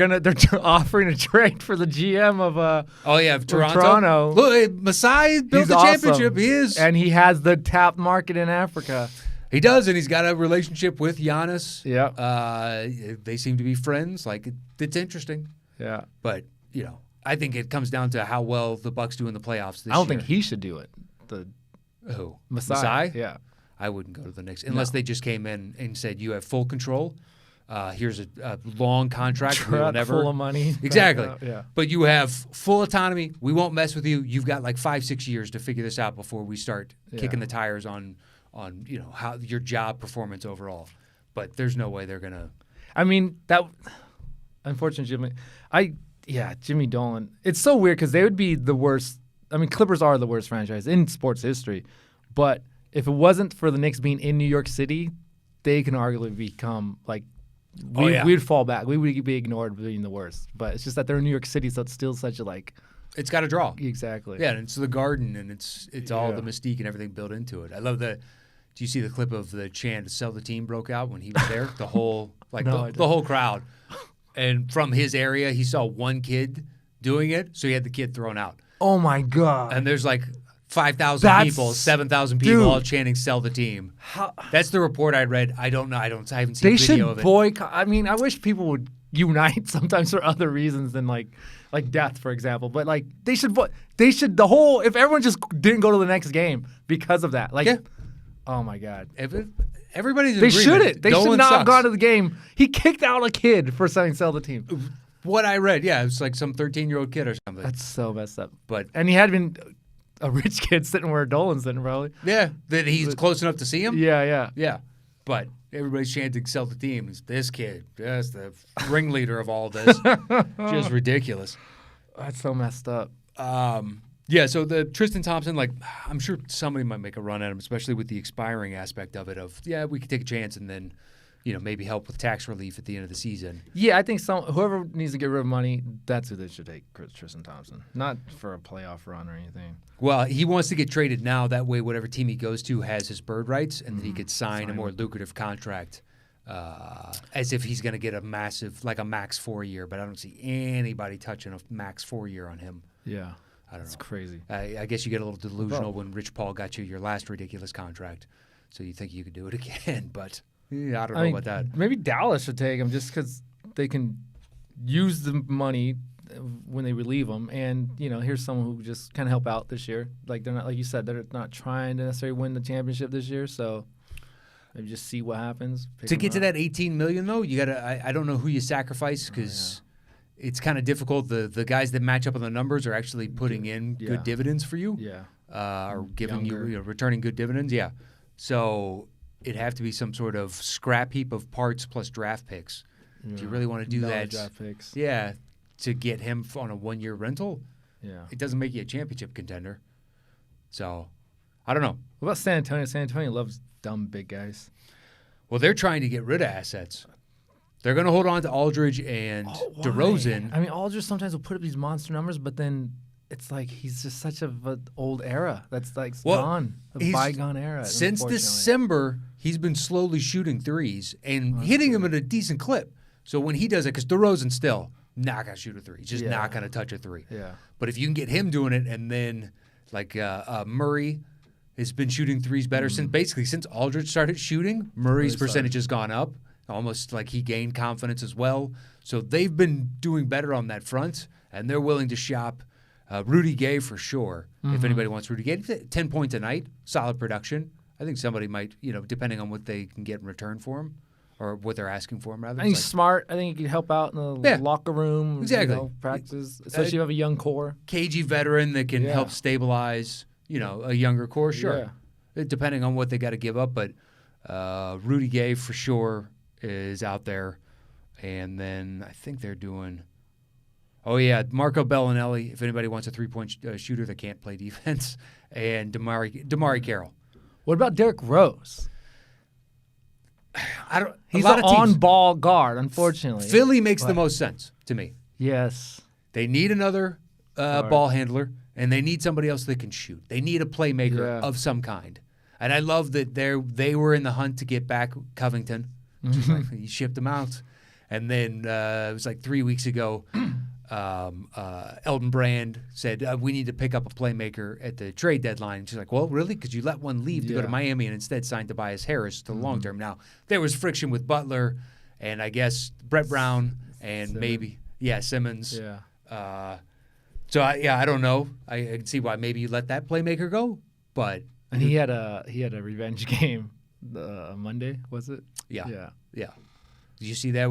offering a trade for the GM of Toronto. Look, Masai built He's the awesome. championship. He is. And he has the tap market in Africa. He does, and he's got a relationship with Giannis. Yeah. They seem to be friends. Like, it's interesting. Yeah. But, I think it comes down to how well the Bucks do in the playoffs this year. I don't think he should do it. Who? Masai? Yeah. I wouldn't go to the Knicks unless they just came in and said, you have full control. Here's a long contract. We will never full of money. Exactly. Yeah. But you have full autonomy. We won't mess with you. You've got like 5-6 years to figure this out before we start kicking the tires on how your job performance overall. But there's no way they're gonna. I mean that. Unfortunately, Jimmy Dolan. It's so weird because they would be the worst. I mean, Clippers are the worst franchise in sports history. But if it wasn't for the Knicks being in New York City, they can arguably become like. We'd fall back. We would be ignored being the worst. But it's just that they're in New York City, so it's still such a like. It's got to draw. Exactly. Yeah, and it's the Garden, and it's all the mystique and everything built into it. I love the. Do you see the clip of the chant to "Sell the Team" broke out when he was there? The whole the whole crowd, and from his area, he saw one kid doing it, so he had the kid thrown out. Oh my God! And there's like 5,000 people, 7,000 people all chanting "Sell the Team." That's the report I read. I don't know. I haven't seen video of it. They should boycott. I mean, I wish people would unite sometimes for other reasons than like death, for example. But like they should the whole if everyone just didn't go to the next game because of that. Like, oh my God. Everybody's in They agreement. shouldn't. They should not have sucks. gone to the game. He kicked out a kid for saying "Sell the Team." What I read, it was like some 13-year-old kid or something. That's so messed up. But he had been a rich kid sitting where Dolan's sitting, probably. Yeah, that he's close enough to see him. Yeah. But everybody's chanting "Sell the Team." It's this kid, just the ringleader of all this. Just ridiculous. That's so messed up. So the Tristan Thompson, I'm sure somebody might make a run at him, especially with the expiring aspect of it. We could take a chance and then, maybe help with tax relief at the end of the season. Yeah, I think whoever needs to get rid of money, that's who they should take, Tristan Thompson. Not for a playoff run or anything. Well, he wants to get traded now. That way, whatever team he goes to has his bird rights, and then he could sign a more lucrative contract, as if he's going to get a massive, like a max 4-year. But I don't see anybody touching a max 4-year on him. Yeah. I don't know. It's crazy. I guess you get a little delusional when Rich Paul got you your last ridiculous contract, so you think you could do it again. But I don't know about that. Maybe Dallas should take him just because they can use the money when they relieve him. And, here's someone who just kind of help out this year. Like, they're not, like you said, they're not trying to necessarily win the championship this year. So maybe just see what happens. To get to that $18 million, though, you got to, I don't know who you sacrifice because it's kind of difficult. The guys that match up on the numbers are actually putting in good dividends for you. Yeah. Or giving you, returning good dividends. Yeah. So it'd have to be some sort of scrap heap of parts plus draft picks. Yeah. Do you really want to do that? Draft picks. Yeah. To get him on a 1-year rental? Yeah. It doesn't make you a championship contender. So, I don't know. What about San Antonio? San Antonio loves dumb big guys. Well, they're trying to get rid of assets. They're going to hold on to Aldridge and DeRozan. I mean, Aldridge sometimes will put up these monster numbers, but then it's like he's just such an old era. That's gone. A bygone era. Since December, he's been slowly shooting threes and hitting them at a decent clip. So when he does it, because DeRozan still not going to shoot a three. He's just not going to touch a three. Yeah. But if you can get him doing it and then Murray has been shooting threes better since Aldridge started shooting, Murray's percentage has gone up. Almost like he gained confidence as well. So they've been doing better on that front, and they're willing to shop Rudy Gay for sure. If anybody wants Rudy Gay, 10 points a night, solid production. I think somebody might, depending on what they can get in return for him or what they're asking for him, rather. I think he's smart. I think he could help out in the locker room. Exactly. Practice, especially if you have a young core. Cagey veteran that can help stabilize, a younger core, sure. Yeah. Depending on what they got to give up, but Rudy Gay for sure is out there. And then I think they're doing Oh, yeah. Marco Bellinelli, if anybody wants a three-point shooter that can't play defense, and Damari Carroll. What about Derrick Rose? He's an on-ball guard, unfortunately. Philly makes the most sense to me. Yes. They need another ball handler, and they need somebody else that can shoot. They need a playmaker of some kind. And I love that they were in the hunt to get back Covington. He shipped him out. And then it was like 3 weeks ago, Elton Brand said, we need to pick up a playmaker at the trade deadline. And she's like, well, really? Because you let one leave to go to Miami and instead signed Tobias Harris to the long term. Now, there was friction with Butler and I guess Brett Brown and Simmons. Yeah. I don't know. I can see why maybe you let that playmaker go, but and he had a revenge game Monday, was it? Yeah. Did you see that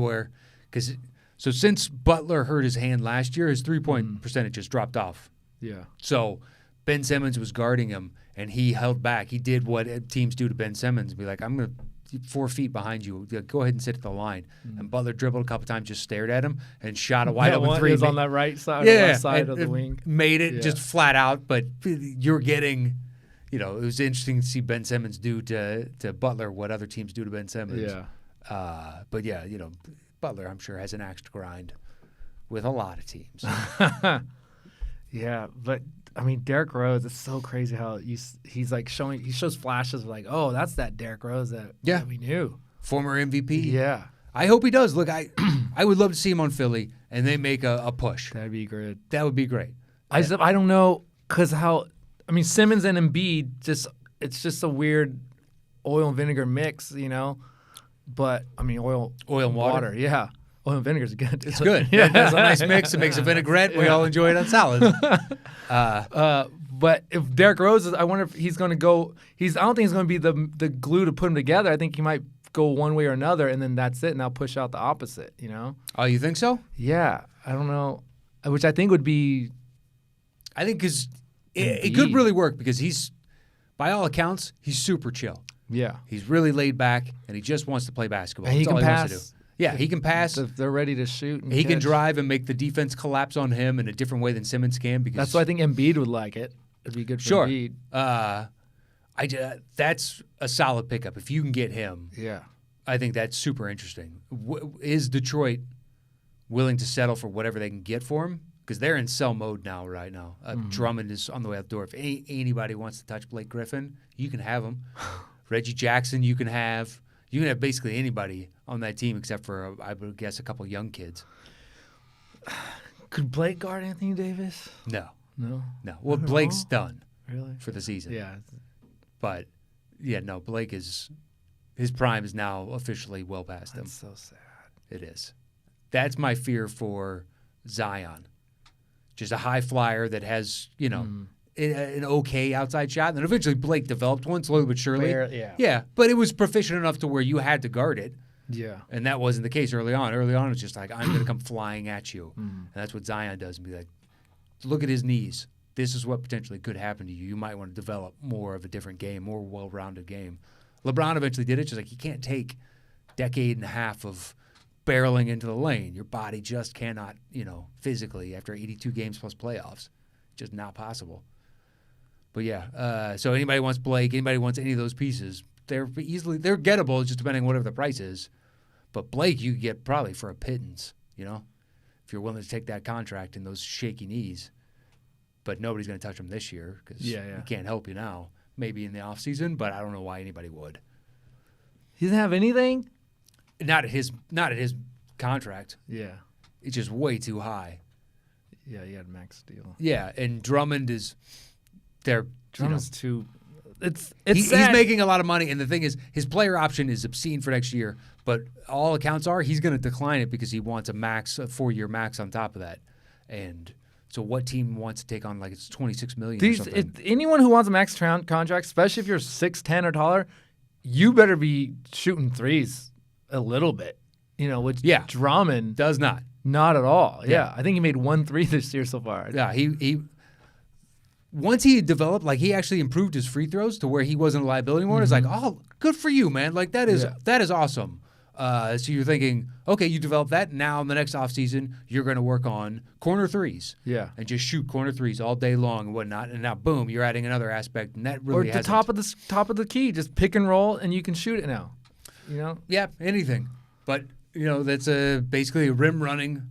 so since Butler hurt his hand last year, his 3-point percentage just dropped off. Yeah. So Ben Simmons was guarding him, and he held back. He did what teams do to Ben Simmons, be like, I'm going to 4 feet behind you. Go ahead and sit at the line. And Butler dribbled a couple times, just stared at him, and shot a wide open three. He was on that right side, left side of the wing. Made it just flat out, but you're getting, it was interesting to see Ben Simmons do to Butler what other teams do to Ben Simmons. Yeah. But Butler, I'm sure, has an axe to grind with a lot of teams. Yeah, but I mean, Derrick Rose, it's so crazy how he's like he shows flashes of like, oh, that's that Derrick Rose that we knew. Former MVP. Yeah. I hope he does. Look, I would love to see him on Philly and they make a push. That'd be great. That would be great. I don't know because Simmons and Embiid it's just a weird oil and vinegar mix, But I mean, oil and water. Yeah, oil and vinegar is good. It's good. Yeah, it's a nice mix. It makes a vinaigrette. We all enjoy it on salads. But if Derrick Rose I wonder if he's going to go. I don't think he's going to be the glue to put them together. I think he might go one way or another, and then that's it. And I'll push out the opposite. Oh, you think so? Yeah, I don't know. Which I think would be. I think because it could really work because he's, by all accounts, he's super chill. Yeah. He's really laid back, and he just wants to play basketball. And That's all he pass. wants to do. Yeah, he can pass. If they're ready to shoot. And he catch. can drive and make the defense collapse on him in a different way than Simmons can. Because that's why I think Embiid would like it. It'd be good for Embiid. That's a solid pickup. If you can get him, I think that's super interesting. Is Detroit willing to settle for whatever they can get for him? Because they're in sell mode right now. Drummond is on the way out the door. If anybody wants to touch Blake Griffin, you can have him. Reggie Jackson, you can have. You can have basically anybody on that team except for, I would guess, a couple young kids. Could Blake guard Anthony Davis? No. No? No. Well, Blake's done really for the season. Yeah. But, no, Blake his prime is now officially well past him. That's so sad. It is. That's my fear for Zion. Just a high flyer that has, an okay outside shot. And then eventually Blake developed one slowly but surely. Yeah, but it was proficient enough to where you had to guard it. Yeah. And that wasn't the case early on. Early on, it was just like, I'm going to come flying at you. And that's what Zion does and be like, look at his knees. This is what potentially could happen to you. You might want to develop more of a different game, more well-rounded game. LeBron eventually did it. Just like you can't take a decade and a half of barreling into the lane. Your body just cannot, physically after 82 games plus playoffs. Just not possible. But so anybody wants Blake, anybody wants any of those pieces, they're gettable just depending on whatever the price is. But Blake you could get probably for a pittance, if you're willing to take that contract and those shaky knees. But nobody's going to touch him this year because he can't help you now. Maybe in the offseason, but I don't know why anybody would. He doesn't have anything? Not at his contract. Yeah. It's just way too high. Yeah, he had a max deal. Yeah, and Drummond is Drummond's too. He's making a lot of money, and the thing is, his player option is obscene for next year. But all accounts are he's going to decline it because he wants a 4-year max on top of that. And so, what team wants to take on it's $26 million? Or something? Anyone who wants a max contract, especially if you're 6'10" or taller, you better be shooting threes a little bit. Which Drummond does not. Not at all. Yeah. I think he made 1 3 this year so far. Yeah, he once he developed, he actually improved his free throws to where he wasn't a liability anymore. It's like, oh, good for you, man. That is awesome. So you're thinking, okay, you develop that. Now in the next offseason, you're going to work on corner threes. Yeah. And just shoot corner threes all day long and whatnot. And now, boom, you're adding another aspect. And that really Or the top of the key, just pick and roll, and you can shoot it now. You know? Yeah, anything. But, that's basically a rim-running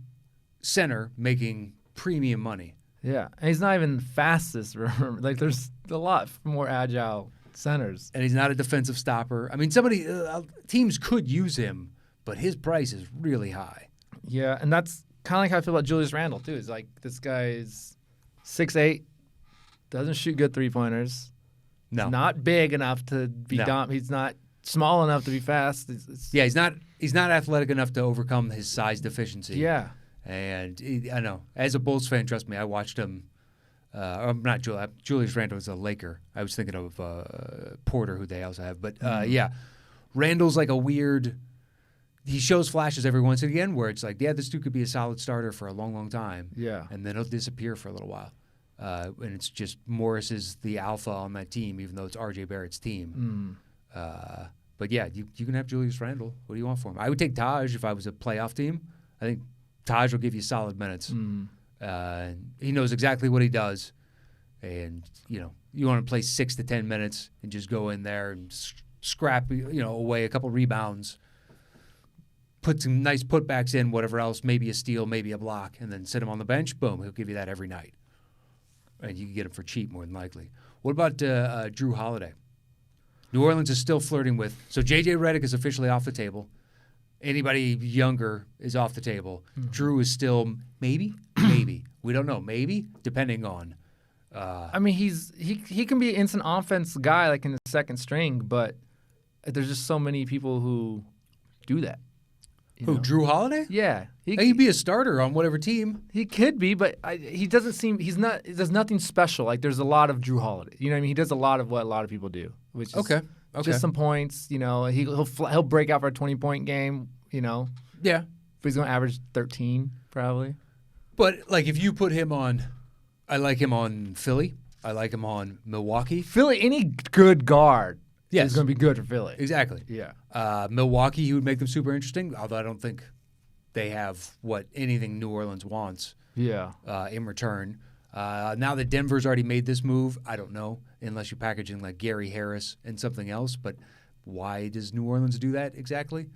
center making premium money. Yeah. And he's not even fastest. Like, there's a lot more agile centers. And he's not a defensive stopper. I mean, teams could use him, but his price is really high. Yeah, and that's kind of like how I feel about Julius Randle, too. It's like this guy is 6'8", doesn't shoot good three-pointers. No. He's not big enough to be he's not small enough to be fast. He's not athletic enough to overcome his size deficiency. Yeah. And I know. As a Bulls fan, trust me, I watched him. I'm not Julius Randle was a Laker. I was thinking of Porter, who they also have. But, yeah, Randle's like a weird – he shows flashes every once and again where it's like, yeah, this dude could be a solid starter for a long, long time. Yeah. And then he'll disappear for a little while. And it's just Morris is the alpha on that team, even though it's R.J. Barrett's team. But, yeah, you can have Julius Randle. What do you want for him? I would take Taj if I was a playoff team. I think Taj will give you solid minutes. He knows exactly what he does, and you want to play 6 to 10 minutes and just go in there and scrap away a couple rebounds, put some nice putbacks in, whatever else, maybe a steal, maybe a block, and then sit him on the bench. Boom, he'll give you that every night, and you can get him for cheap more than likely. What about Drew Holiday? New Orleans is still flirting with. So J.J. Redick is officially off the table. Anybody younger is off the table. Drew is still maybe. We don't know. Maybe, depending on. I mean, he can be an instant offense guy, like in the second string, but there's just so many people who do that. Drew Holiday? Yeah, he'd be a starter on whatever team. He could be, but he doesn't seem. He's not. There's nothing special. Like there's a lot of Drew Holiday. You know what I mean? He does a lot of what a lot of people do, which is okay. Just some points. He'll break out for a 20-point game. Yeah, but he's gonna average 13 probably. But like if you put him on, I like him on Philly. I like him on Milwaukee. Philly, any good guard is going to be good for Philly. Exactly. Yeah. Milwaukee, he would make them super interesting, although I don't think they have anything New Orleans wants. Yeah. In return. Now that Denver's already made this move, I don't know, unless you package in like Gary Harris and something else. But why does New Orleans do that exactly?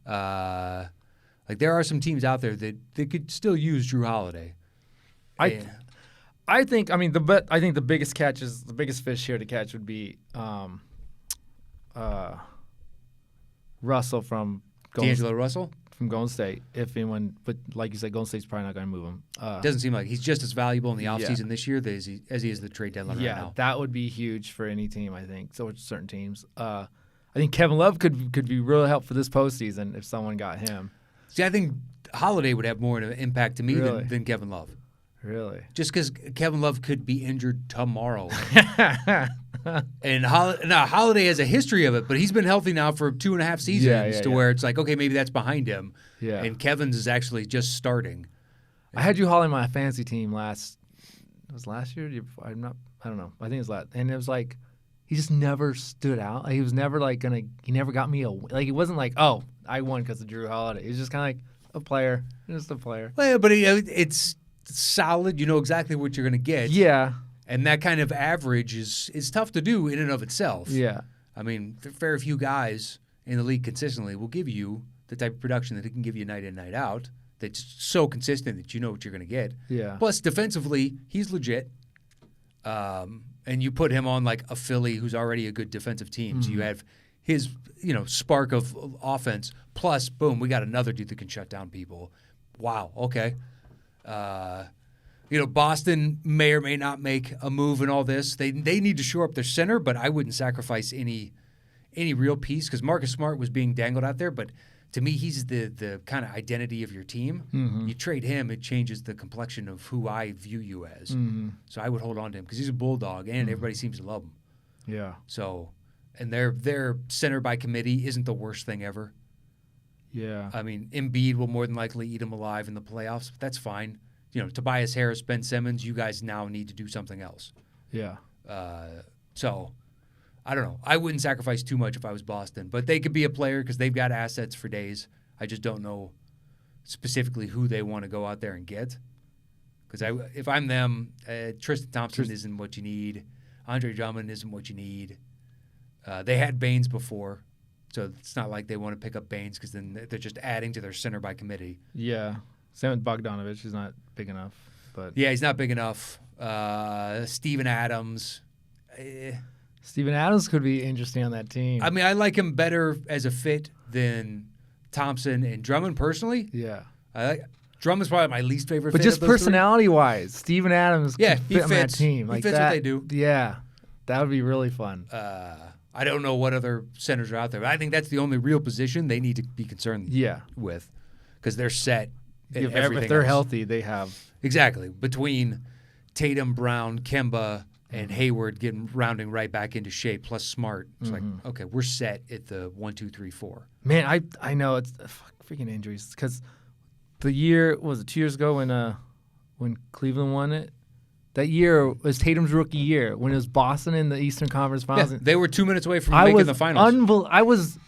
Like there are some teams out there that they could still use Drew Holiday. I think the biggest fish here to catch would be Russell from D'Angelo Russell from Golden State. If anyone, but like you said, Golden State's probably not going to move him. Doesn't seem like he's just as valuable in the offseason this year as he is the trade deadline right now. Yeah, that would be huge for any team. I think so. Certain teams. I think Kevin Love could be really helpful for this postseason if someone got him. See, I think Holiday would have more of an impact to me than Kevin Love. Really? Just because Kevin Love could be injured tomorrow. And Holiday has a history of it, but he's been healthy now for 2.5 seasons where it's like, okay, maybe that's behind him. Yeah. And Kevin's is actually just starting. I had you Holiday on my fantasy team last year? I don't know. I think it was last. And it was like, he just never stood out. Like, he was never like he never got me like, it wasn't like, oh, I won because of Drew Holiday. He was just kind of like a player. Just a player. Well, but it's solid. You know exactly what you're going to get. Yeah. And that kind of average is tough to do in and of itself. Yeah. I mean, very few guys in the league consistently will give you the type of production that he can give you night in, night out that's so consistent that you know what you're going to get. Yeah. Plus, defensively, he's legit. And you put him on like a Philly who's already a good defensive team. So you have his, spark of offense. Plus, boom, we got another dude that can shut down people. Wow, okay. Boston may or may not make a move in all this. They need to shore up their center, but I wouldn't sacrifice any real piece because Marcus Smart was being dangled out there. But to me, he's the kind of identity of your team. You trade him, it changes the complexion of who I view you as. So I would hold on to him because he's a bulldog, and everybody seems to love him. Yeah. So, and their center by committee isn't the worst thing ever. Yeah. I mean, Embiid will more than likely eat him alive in the playoffs, but that's fine. Tobias Harris, Ben Simmons, you guys now need to do something else. Yeah. So I don't know. I wouldn't sacrifice too much if I was Boston, but they could be a player because they've got assets for days. I just don't know specifically who they want to go out there and get. Because if I'm them, Tristan Thompson isn't what you need. Andre Drummond isn't what you need. They had Baines before, so it's not like they want to pick up Baines because then they're just adding to their center by committee. Yeah. Same with Bogdanovich. He's not big enough. But yeah, he's not big enough. Steven Adams. Steven Adams could be interesting on that team. I mean, I like him better as a fit than Thompson and Drummond personally. Yeah. Drummond's probably my least favorite. But fit just of those personality-wise, Steven Adams yeah, could he fit on that fits. team. He Like fits that, what they do. Yeah. That would be really fun. I don't know what other centers are out there, but I think that's the only real position they need to be concerned with because they're set. If everything they're else. healthy, they have. Exactly. Between Tatum, Brown, Kemba, and Hayward rounding right back into shape, plus Smart. It's like, okay, we're set at the 1, 2, 3, 4. Man, I know it's freaking injuries because the year was it 2 years ago when Cleveland won it. That year was Tatum's rookie year when it was Boston in the Eastern Conference Finals. Yeah, they were 2 minutes away from making the finals. I was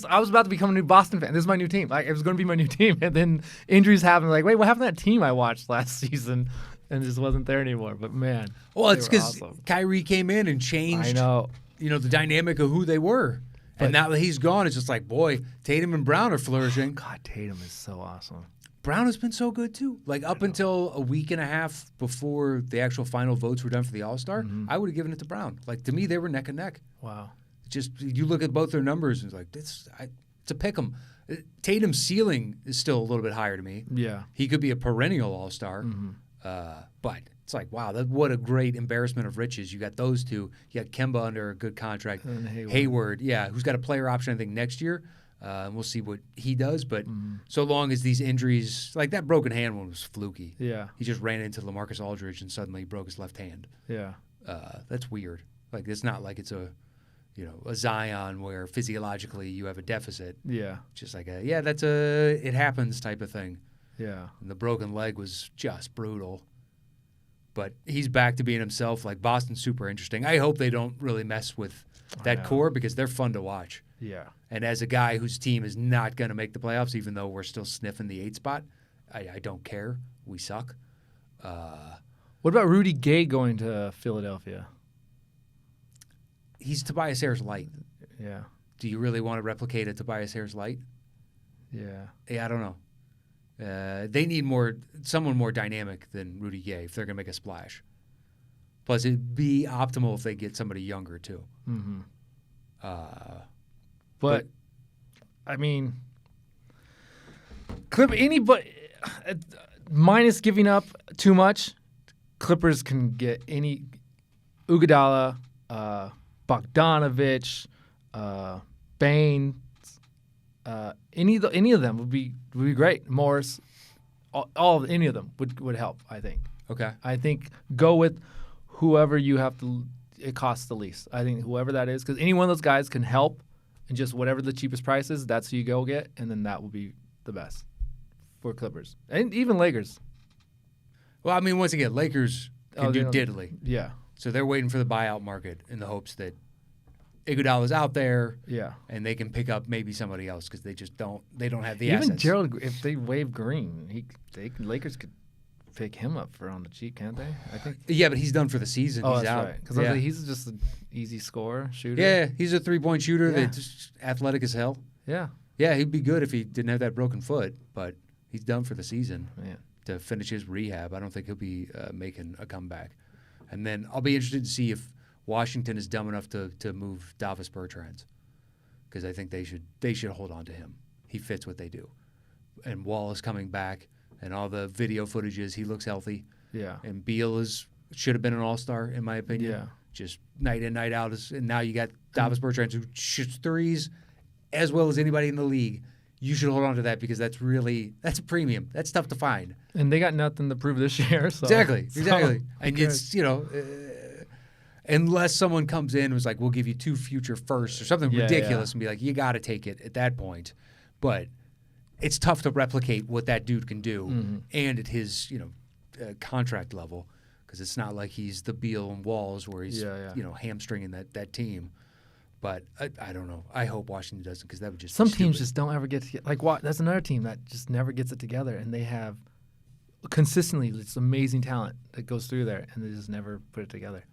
about to become a new Boston fan. This is my new team. Like, it was going to be my new team, and then injuries happened. Like, wait, what happened to that team I watched last season? And it just wasn't there anymore. But man, well, it's because awesome. Kyrie came in and changed. I know. The dynamic of who they were. And now that he's gone, it's just like, boy, Tatum and Brown are flourishing. God, Tatum is so awesome. Brown has been so good, too. Like, up until a week and a half before the actual final votes were done for the All-Star, I would have given it to Brown. Like, to me, they were neck and neck. Wow. Just, you look at both their numbers, and it's like, it's a pick 'em. Tatum's ceiling is still a little bit higher to me. Yeah. He could be a perennial All-Star. But it's like, wow, what a great embarrassment of riches. You got those two. You got Kemba under a good contract. And Hayward, yeah, who's got a player option, I think, next year. And we'll see what he does. But so long as these injuries, like that broken hand one was fluky. Yeah. He just ran into LaMarcus Aldridge and suddenly broke his left hand. Yeah. That's weird. Like, it's not like it's a Zion where physiologically you have a deficit. Yeah. Just like it happens type of thing. Yeah. And the broken leg was just brutal. But he's back to being himself. Like, Boston's super interesting. I hope they don't really mess with that core because they're fun to watch. Yeah. And as a guy whose team is not going to make the playoffs, even though we're still sniffing the 8 spot, I don't care. We suck. What about Rudy Gay going to Philadelphia? He's Tobias Harris light. Yeah. Do you really want to replicate a Tobias Harris light? Yeah. Yeah, I don't know. They need someone more dynamic than Rudy Gay if they're going to make a splash. Plus, it'd be optimal if they get somebody younger, too. Mm-hmm. But I mean, minus giving up too much, Clippers can get any Iguodala, Bogdanovich, Baines, any of them would be great. Morris, any of them would help. I think. Okay. I think go with whoever you have to. It costs the least. I think whoever that is, because any one of those guys can help, and just whatever the cheapest price is, that's who you go get, and then that will be the best for Clippers and even Lakers. Well, I mean, once again, Lakers can do diddly. Yeah. So they're waiting for the buyout market in the hopes that Iguodala's out there. Yeah. And they can pick up maybe somebody else because they just don't. They don't have the even assets. Gerald, if they waive Green, Lakers could pick him up for on the cheap, can't they? I think. Yeah, but he's done for the season. Oh, he's that's out. right. Because yeah. he's just an easy scorer, shooter. Yeah, he's a 3-point shooter Yeah. that's just athletic as hell. Yeah. Yeah, he'd be good if he didn't have that broken foot, but he's done for the season Man. to finish his rehab. I don't think he'll be making a comeback. And then I'll be interested to see if Washington is dumb enough to move Davis Bertans, because I think they should hold on to him. He fits what they do. And Wall is coming back, and all the video footage is he looks healthy. Yeah. And Beal should have been an all-star, in my opinion. Yeah. Just night in, night out. And now you got Davis Bertans, who shoots threes as well as anybody in the league. You should hold on to that because that's a premium. That's tough to find. And they got nothing to prove this year. So. Exactly. So, and it's, unless someone comes in and was like, we'll give you 2 future firsts or something ridiculous and be like, you got to take it at that point. But it's tough to replicate what that dude can do and at his, contract level, because it's not like he's the Beal and Walls where he's, hamstringing that team. But I don't know. I hope Washington doesn't because that would just Some be teams stupid. just don't ever get to like that's another team that just never gets it together, and they have consistently this amazing talent that goes through there, and they just never put it together.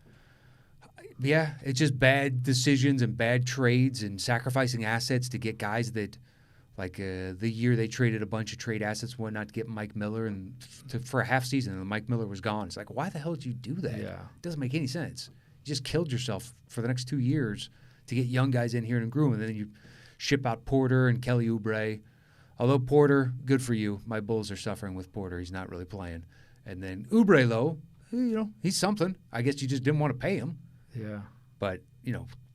Yeah, it's just bad decisions and bad trades and sacrificing assets to get guys that, like the year they traded a bunch of trade assets, why not get Mike Miller and for a half season and Mike Miller was gone. It's like, why the hell did you do that? Yeah. It doesn't make any sense. You just killed yourself for the next 2 years to get young guys in here and groom, and then you ship out Porter and Kelly Oubre. Although Porter, good for you. My Bulls are suffering with Porter. He's not really playing. And then Oubre, though, he's something. I guess you just didn't want to pay him. Yeah. But,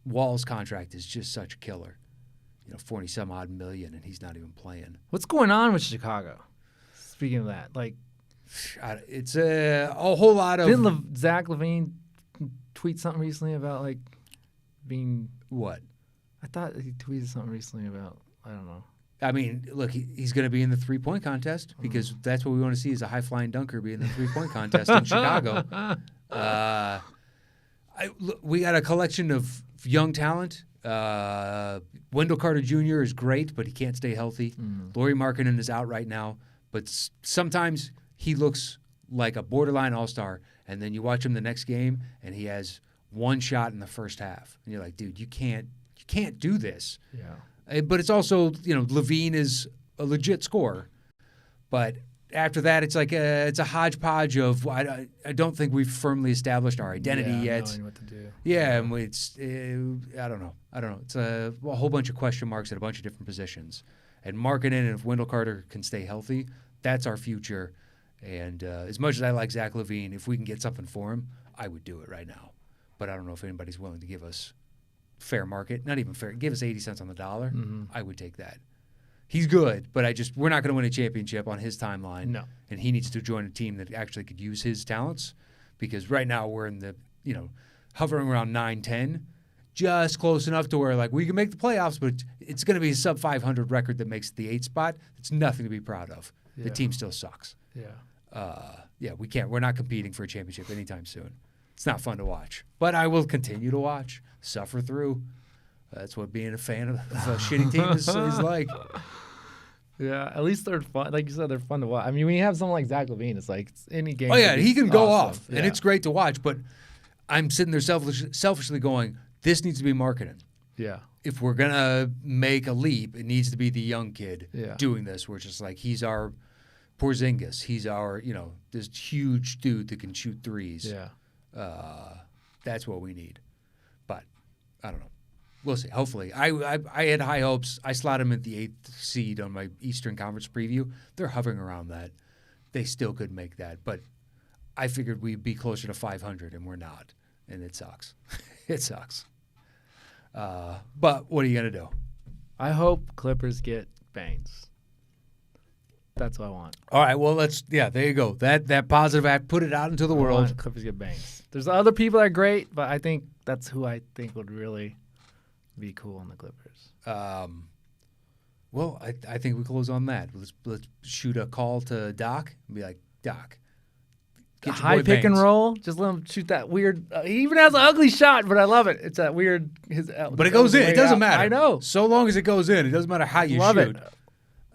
Wall's contract is just such a killer. 40-some-odd million, and he's not even playing. What's going on with Chicago? Speaking of that, like, it's a whole lot of... Didn't Zach LaVine tweet something recently about, like, being... What? I thought he tweeted something recently about, I don't know. I mean, look, he's going to be in the three-point contest because that's what we want to see is a high-flying dunker be in the three-point contest in Chicago. We got a collection of young talent. Wendell Carter Jr. is great, but he can't stay healthy. Lauri Markkanen is out right now, but sometimes he looks like a borderline all-star, and then you watch him the next game, and he has one shot in the first half, and you're like, dude, you can't do this. Yeah. But it's also, LaVine is a legit scorer, but after that, it's like it's a hodgepodge of I don't think we've firmly established our identity yet. Knowing what to do. Yeah, and it's I don't know. It's a whole bunch of question marks at a bunch of different positions. And Markkanen, and if Wendell Carter can stay healthy, that's our future. And as much as I like Zach LaVine, if we can get something for him, I would do it right now. But I don't know if anybody's willing to give us fair market, not even fair. Give us 80 cents on the dollar. I would take that. He's good, but we're not going to win a championship on his timeline. No. And he needs to join a team that actually could use his talents because right now we're in the, hovering around 9-10, just close enough to where, like, we can make the playoffs, but it's going to be a sub-500 record that makes the 8th spot. It's nothing to be proud of. Yeah. The team still sucks. Yeah. We can't. We're not competing for a championship anytime soon. It's not fun to watch. But I will continue to watch, suffer through. That's what being a fan of a shitty team is like. Yeah, at least they're fun. Like you said, they're fun to watch. I mean, when you have someone like Zach LaVine, it's like any game. Oh, yeah, he can go awesome. off, and it's great to watch. But I'm sitting there selfishly going, this needs to be marketing. Yeah. If we're going to make a leap, it needs to be the young kid doing this, where it's just like he's our Porzingis. He's our, this huge dude that can shoot threes. Yeah. That's what we need. But I don't know. We'll see. Hopefully. I had high hopes. I slot them at the 8th seed on my Eastern Conference preview. They're hovering around that. They still could make that. But I figured we'd be closer to 500, and we're not. And it sucks. It sucks. But what are you going to do? I hope Clippers get bangs. That's what I want. All right. Well, there you go. That positive act, put it out into the world. Clippers get bangs. There's other people that are great, but I think that's who I think would really be cool on the Clippers. Well, I think we close on that. Let's shoot a call to Doc and be like, Doc, get your high pick and roll. Just let him shoot that weird. He even has an ugly shot, but I love it. It's that weird. But it goes in. It doesn't matter. I know. So long as it goes in, it doesn't matter how you love shoot.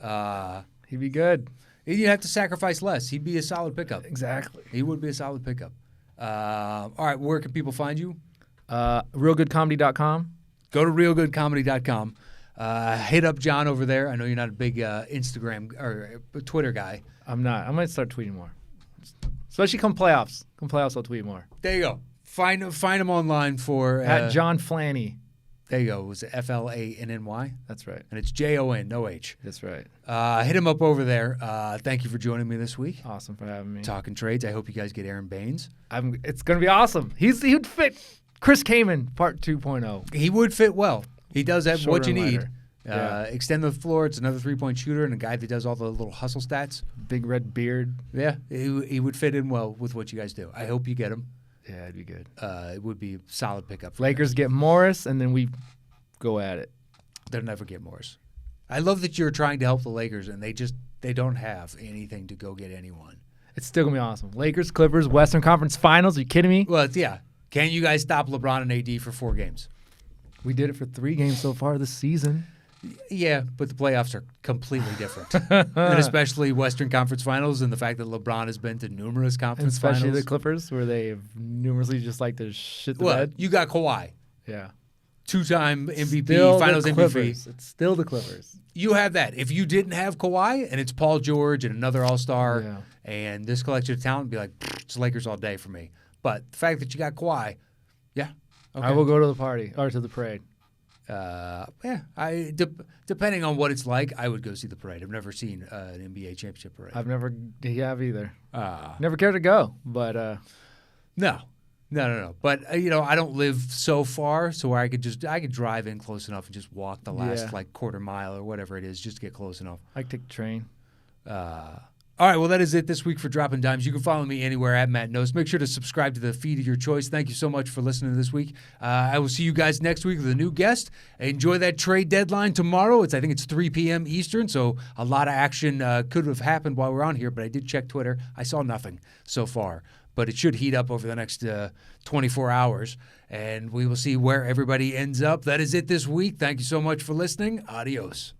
It. He'd be good. You'd have to sacrifice less. He'd be a solid pickup. Exactly. He would be a solid pickup. All right. Where can people find you? Realgoodcomedy.com. Go to realgoodcomedy.com. Hit up John over there. I know you're not a big Instagram or Twitter guy. I'm not. I'm going to start tweeting more. Especially come playoffs. Come playoffs, I'll tweet more. There you go. Find him online for... At Jon Flannigan. There you go. Was it Flanny? That's right. And it's Jon, no H. That's right. Hit him up over there. Thank you for joining me this week. Awesome for having me. Talking trades. I hope you guys get Aaron Baines. It's going to be awesome. He would fit Chris Kaman Part 2.0. He would fit well. He does have what you need. Extend the floor. It's another three-point shooter and a guy that does all the little hustle stats. Big red beard. Yeah, he would fit in well with what you guys do. I hope you get him. Yeah, it'd be good. It would be a solid pickup. Lakers get Morris, and then we go at it. They'll never get Morris. I love that you're trying to help the Lakers, and they don't have anything to go get anyone. It's still going to be awesome. Lakers, Clippers, Western Conference Finals. Are you kidding me? Well, yeah. Can you guys stop LeBron and AD for 4 games? We did it for 3 games so far this season. Yeah, but the playoffs are completely different, and especially Western Conference Finals, and the fact that LeBron has been to numerous conference Especially finals. the Clippers, where they numerously just like to shit the Well, bed. you got Kawhi, Yeah. 2-time MVP, Still Finals the MVP. Clippers. It's still the Clippers. You have that. If you didn't have Kawhi, and it's Paul George and another All-Star, Yeah. and this collection of talent, be like, it's Lakers all day for me. But the fact that you got Kawhi, yeah, okay. I will go to the party or to the parade. Depending on what it's like, I would go see the parade. I've never seen an NBA championship parade. I've never have either. Never cared to go, but No. But I don't live so far, so where I could drive in close enough and just walk the last quarter mile or whatever it is, just to get close enough. I take the train. All right, well, that is it this week for Dropping Dimes. You can follow me anywhere at Matt Knows. Make sure to subscribe to the feed of your choice. Thank you so much for listening this week. I will see you guys next week with a new guest. Enjoy that trade deadline tomorrow. I think it's 3 p.m. Eastern, so a lot of action could have happened while we're on here, but I did check Twitter. I saw nothing so far, but it should heat up over the next 24 hours, and we will see where everybody ends up. That is it this week. Thank you so much for listening. Adios.